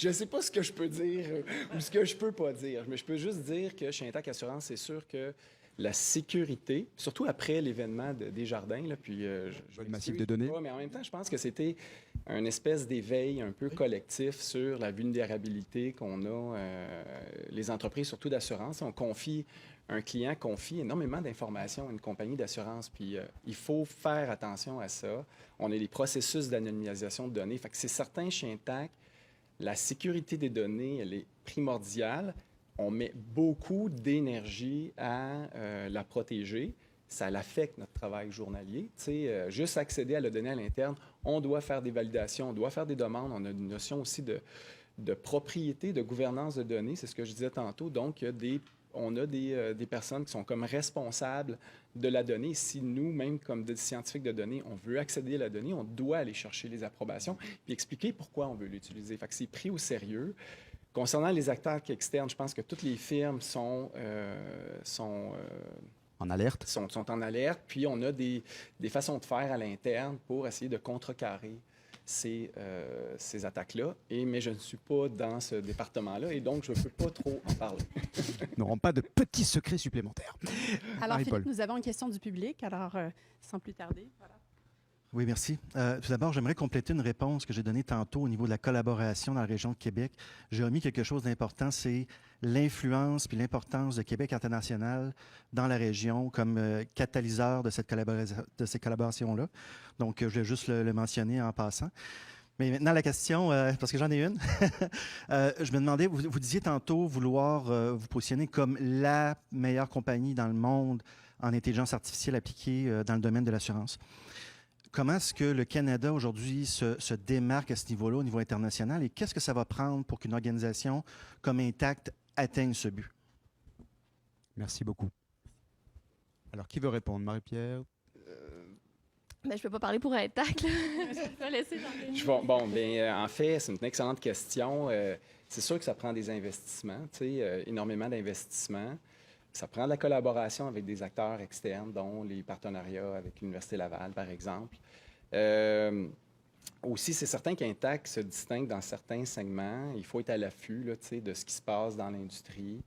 ne sais pas ce que je peux dire ou ce que je peux pas dire, mais je peux juste dire que chez Intact Assurance, c'est sûr que la sécurité, surtout après l'événement de Desjardins, là, puis le massif de données. Mais en même temps, je pense que c'était une espèce d'éveil un peu collectif sur la vulnérabilité qu'on a, les entreprises, surtout d'assurance. Un client confie énormément d'informations à une compagnie d'assurance, puis il faut faire attention à ça. On a les processus d'anonymisation de données. Fait que c'est certain chez Intact, la sécurité des données, elle est primordiale. On met beaucoup d'énergie à la protéger. Ça l'affecte notre travail journalier. Juste accéder à la donnée à l'interne, on doit faire des validations, on doit faire des demandes. On a une notion aussi de de propriété, de gouvernance de données. C'est ce que je disais tantôt. Donc, on a des personnes qui sont comme responsables de la donnée. Si nous, même comme des scientifiques de données, on veut accéder à la donnée, on doit aller chercher les approbations puis expliquer pourquoi on veut l'utiliser. Fait que c'est pris au sérieux. Concernant les acteurs externes, je pense que toutes les firmes sont en alerte. Sont en alerte. Puis on a des façons de faire à l'interne pour essayer de contrecarrer ces attaques-là. Mais je ne suis pas dans ce département-là et donc je ne peux pas trop en parler. Nous n'aurons pas de petits secrets supplémentaires. Alors, Marie-Paul. Philippe, nous avons une question du public. Alors, sans plus tarder, voilà. Oui, merci. Tout d'abord, j'aimerais compléter une réponse que j'ai donnée tantôt au niveau de la collaboration dans la région de Québec. J'ai omis quelque chose d'important, c'est l'influence puis l'importance de Québec international dans la région comme catalyseur de ces collaborations-là. Donc, je vais juste le mentionner en passant. Mais maintenant, la question, parce que j'en ai une, je me demandais, vous disiez tantôt vouloir vous positionner comme la meilleure compagnie dans le monde en intelligence artificielle appliquée dans le domaine de l'assurance. Comment est-ce que le Canada aujourd'hui se démarque à ce niveau-là, au niveau international, et qu'est-ce que ça va prendre pour qu'une organisation comme Intact atteigne ce but? Merci beaucoup. Alors, qui veut répondre? Marie-Pierre? Ben, je ne peux pas parler pour Intact. Je vais laisser Jean-Denis. En fait, c'est une excellente question. C'est sûr que ça prend des investissements, énormément d'investissements. Ça prend de la collaboration avec des acteurs externes, dont les partenariats avec l'Université Laval, par exemple. Aussi, c'est certain qu'Intact se distingue dans certains segments. Il faut être à l'affût de ce qui se passe dans l'industrie.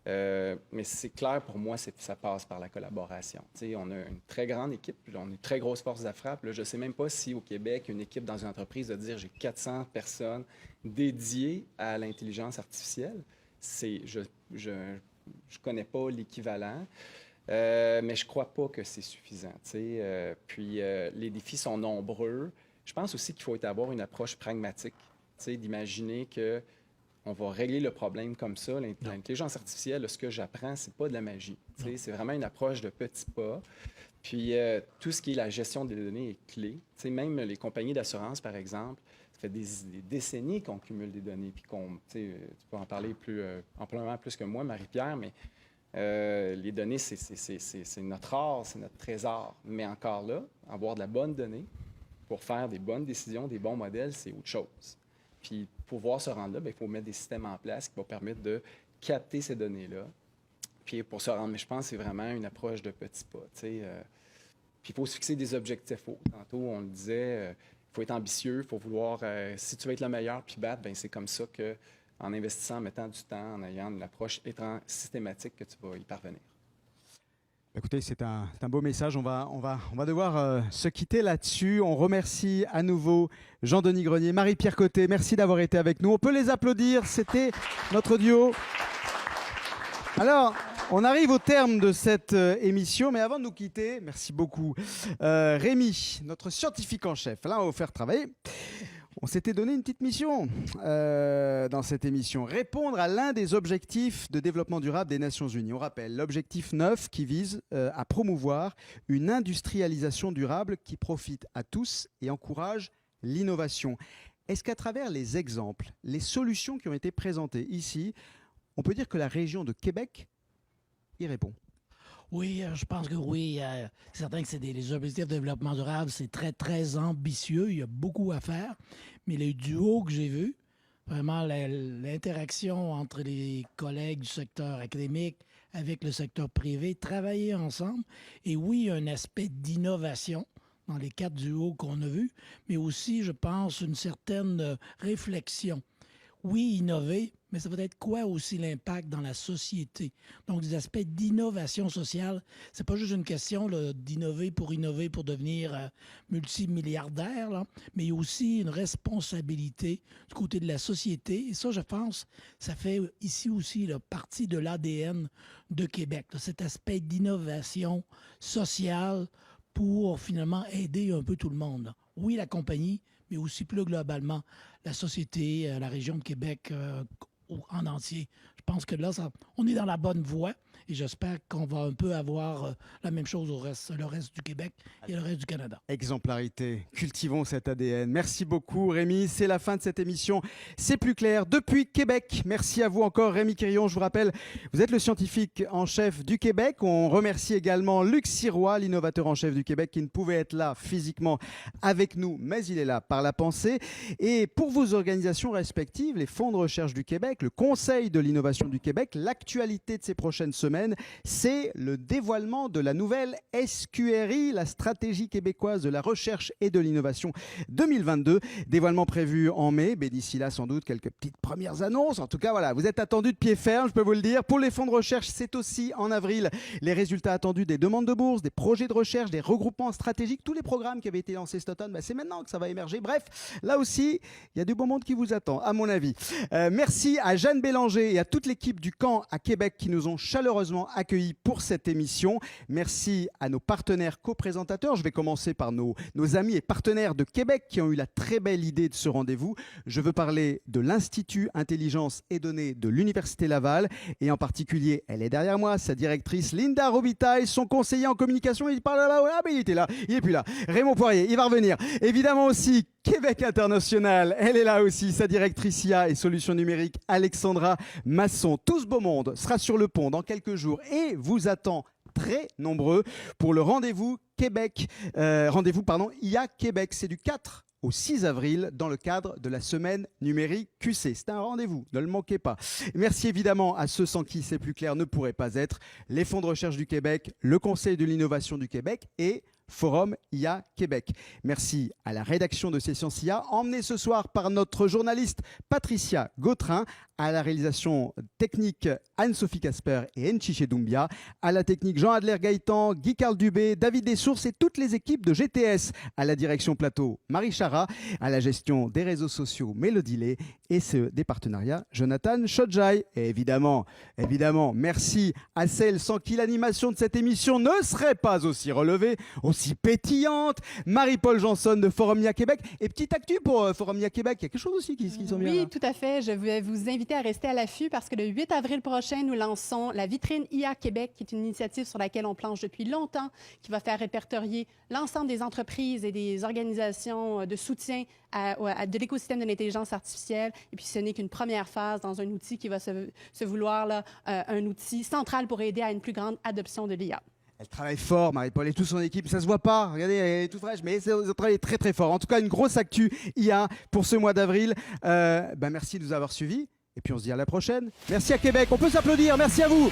Mais c'est clair pour moi, ça passe par la collaboration. On a une très grande équipe, on a une très grosse force de frappe. Là, je ne sais même pas si au Québec, une équipe dans une entreprise de dire j'ai 400 personnes dédiées à l'intelligence artificielle. Je ne connais pas l'équivalent, mais je ne crois pas que c'est suffisant. Puis les défis sont nombreux. Je pense aussi qu'il faut avoir une approche pragmatique, d'imaginer qu'on va régler le problème comme ça. L'intelligence artificielle, ce que j'apprends, ce n'est pas de la magie. C'est vraiment une approche de petits pas. Puis tout ce qui est la gestion des données est clé. Même les compagnies d'assurance, par exemple, ça fait des décennies qu'on cumule des données, puis tu peux en parler amplement plus que moi, Marie-Pierre, mais les données, c'est notre or, c'est notre trésor. Mais encore là, avoir de la bonne donnée pour faire des bonnes décisions, des bons modèles, c'est autre chose. Puis pour pouvoir se rendre là, il faut mettre des systèmes en place qui vont permettre de capter ces données-là. Puis pour se rendre, mais je pense que c'est vraiment une approche de petits pas. Puis il faut se fixer des objectifs hauts. Tantôt, on le disait, il faut être ambitieux, il faut vouloir, si tu veux être le meilleur puis battre, c'est comme ça qu'en investissant, en mettant du temps, en ayant une approche systématique que tu vas y parvenir. Écoutez, c'est un beau message. On va devoir se quitter là-dessus. On remercie à nouveau Jean-Denis Grenier, Marie-Pierre Côté. Merci d'avoir été avec nous. On peut les applaudir. C'était notre duo. Alors, on arrive au terme de cette émission, mais avant de nous quitter, merci beaucoup, Rémi, notre scientifique en chef. Là, on va vous faire travailler. On s'était donné une petite mission dans cette émission, répondre à l'un des objectifs de développement durable des Nations Unies. On rappelle l'objectif 9 qui vise à promouvoir une industrialisation durable qui profite à tous et encourage l'innovation. Est-ce qu'à travers les exemples, les solutions qui ont été présentées ici, on peut dire que la région de Québec y répond? Oui, je pense que oui. C'est certain que les objectifs de développement durable, c'est très, très ambitieux. Il y a beaucoup à faire. Mais les duos que j'ai vus, vraiment l'interaction entre les collègues du secteur académique avec le secteur privé, travailler ensemble. Et oui, il y a un aspect d'innovation dans les 4 duos qu'on a vus, mais aussi, je pense, une certaine réflexion. Oui, innover, mais ça va être quoi aussi l'impact dans la société? Donc, des aspects d'innovation sociale, c'est pas juste une question d'innover pour devenir multimilliardaire, là, mais il y a aussi une responsabilité du côté de la société. Et ça, je pense, ça fait ici aussi partie de l'ADN de Québec, là, cet aspect d'innovation sociale pour finalement aider un peu tout le monde, là. Oui, la compagnie, mais aussi plus globalement la société, la région de Québec en entier. Je Je pense que là, on est dans la bonne voie et j'espère qu'on va un peu avoir la même chose le reste du Québec et le reste du Canada. Exemplarité, cultivons cet ADN. Merci beaucoup Rémi, c'est la fin de cette émission. C'est plus clair depuis Québec. Merci à vous encore Rémi Quirion. Je vous rappelle, vous êtes le scientifique en chef du Québec. On remercie également Luc Sirois, l'innovateur en chef du Québec, qui ne pouvait être là physiquement avec nous, mais il est là par la pensée. Et pour vos organisations respectives, les fonds de recherche du Québec, le Conseil de l'innovation du Québec, l'actualité de ces prochaines semaines, c'est le dévoilement de la nouvelle SQRI, la stratégie québécoise de la recherche et de l'innovation 2022. Dévoilement prévu en mai, mais d'ici là, sans doute, quelques petites premières annonces. En tout cas, voilà, vous êtes attendus de pied ferme, je peux vous le dire. Pour les fonds de recherche, c'est aussi en avril les résultats attendus des demandes de bourse, des projets de recherche, des regroupements stratégiques, tous les programmes qui avaient été lancés cet automne, c'est maintenant que ça va émerger. Bref, là aussi, il y a du beau monde qui vous attend, à mon avis. Merci à Jeanne Bélanger et à toute l'équipe du camp à Québec qui nous ont chaleureusement accueillis pour cette émission. Merci à nos partenaires co-présentateurs. Je vais commencer par nos amis et partenaires de Québec qui ont eu la très belle idée de ce rendez-vous. Je veux parler de l'Institut Intelligence et Données de l'Université Laval et en particulier, elle est derrière moi, sa directrice Linda Robitaille, son conseiller en communication. Il parle là-bas, ah ben il était là, il est plus là. Raymond Poirier, il va revenir. Évidemment aussi Québec International, elle est là aussi, sa directrice IA et solutions numériques Alexandra Masson. Tout ce beau monde sera sur le pont dans quelques jours et vous attend très nombreux pour le rendez-vous IA Québec. C'est du 4 au 6 avril dans le cadre de la semaine numérique QC. C'est un rendez-vous, ne le manquez pas. Merci évidemment à ceux sans qui c'est plus clair ne pourrait pas être, les fonds de recherche du Québec, le Conseil de l'innovation du Québec et Forum IA Québec. Merci à la rédaction de Sciences IA, emmenée ce soir par notre journaliste Patricia Gautrin, à la réalisation technique Anne-Sophie Casper et Nchiché Doumbia, à la technique Jean-Adler Gaëtan, Guy-Carl Dubé, David Dessources et toutes les équipes de GTS, à la direction plateau Marie Chara, à la gestion des réseaux sociaux Mélodie Lé et des partenariats Jonathan Chodjai. Et évidemment, merci à celles sans qui l'animation de cette émission ne serait pas aussi relevée, aussi pétillante. Marie-Paul Janson de Forum IA Québec. Et petite actu pour Forum IA Québec, il y a quelque chose aussi qui sont bien. Oui, tout à fait. Je vais vous inviter à rester à l'affût parce que le 8 avril prochain, nous lançons la vitrine IA Québec, qui est une initiative sur laquelle on planche depuis longtemps, qui va faire répertorier l'ensemble des entreprises et des organisations de soutien de l'écosystème de l'intelligence artificielle. Et puis, ce n'est qu'une première phase dans un outil qui va se vouloir là, un outil central pour aider à une plus grande adoption de l'IA. Elle travaille fort, Marie-Paul et toute son équipe. Ça se voit pas. Regardez, elle est toute fraîche, mais elle travaille très très fort. En tout cas, une grosse actu IA pour ce mois d'avril. Merci de nous avoir suivis. Et puis on se dit à la prochaine. Merci à Québec. On peut s'applaudir. Merci à vous.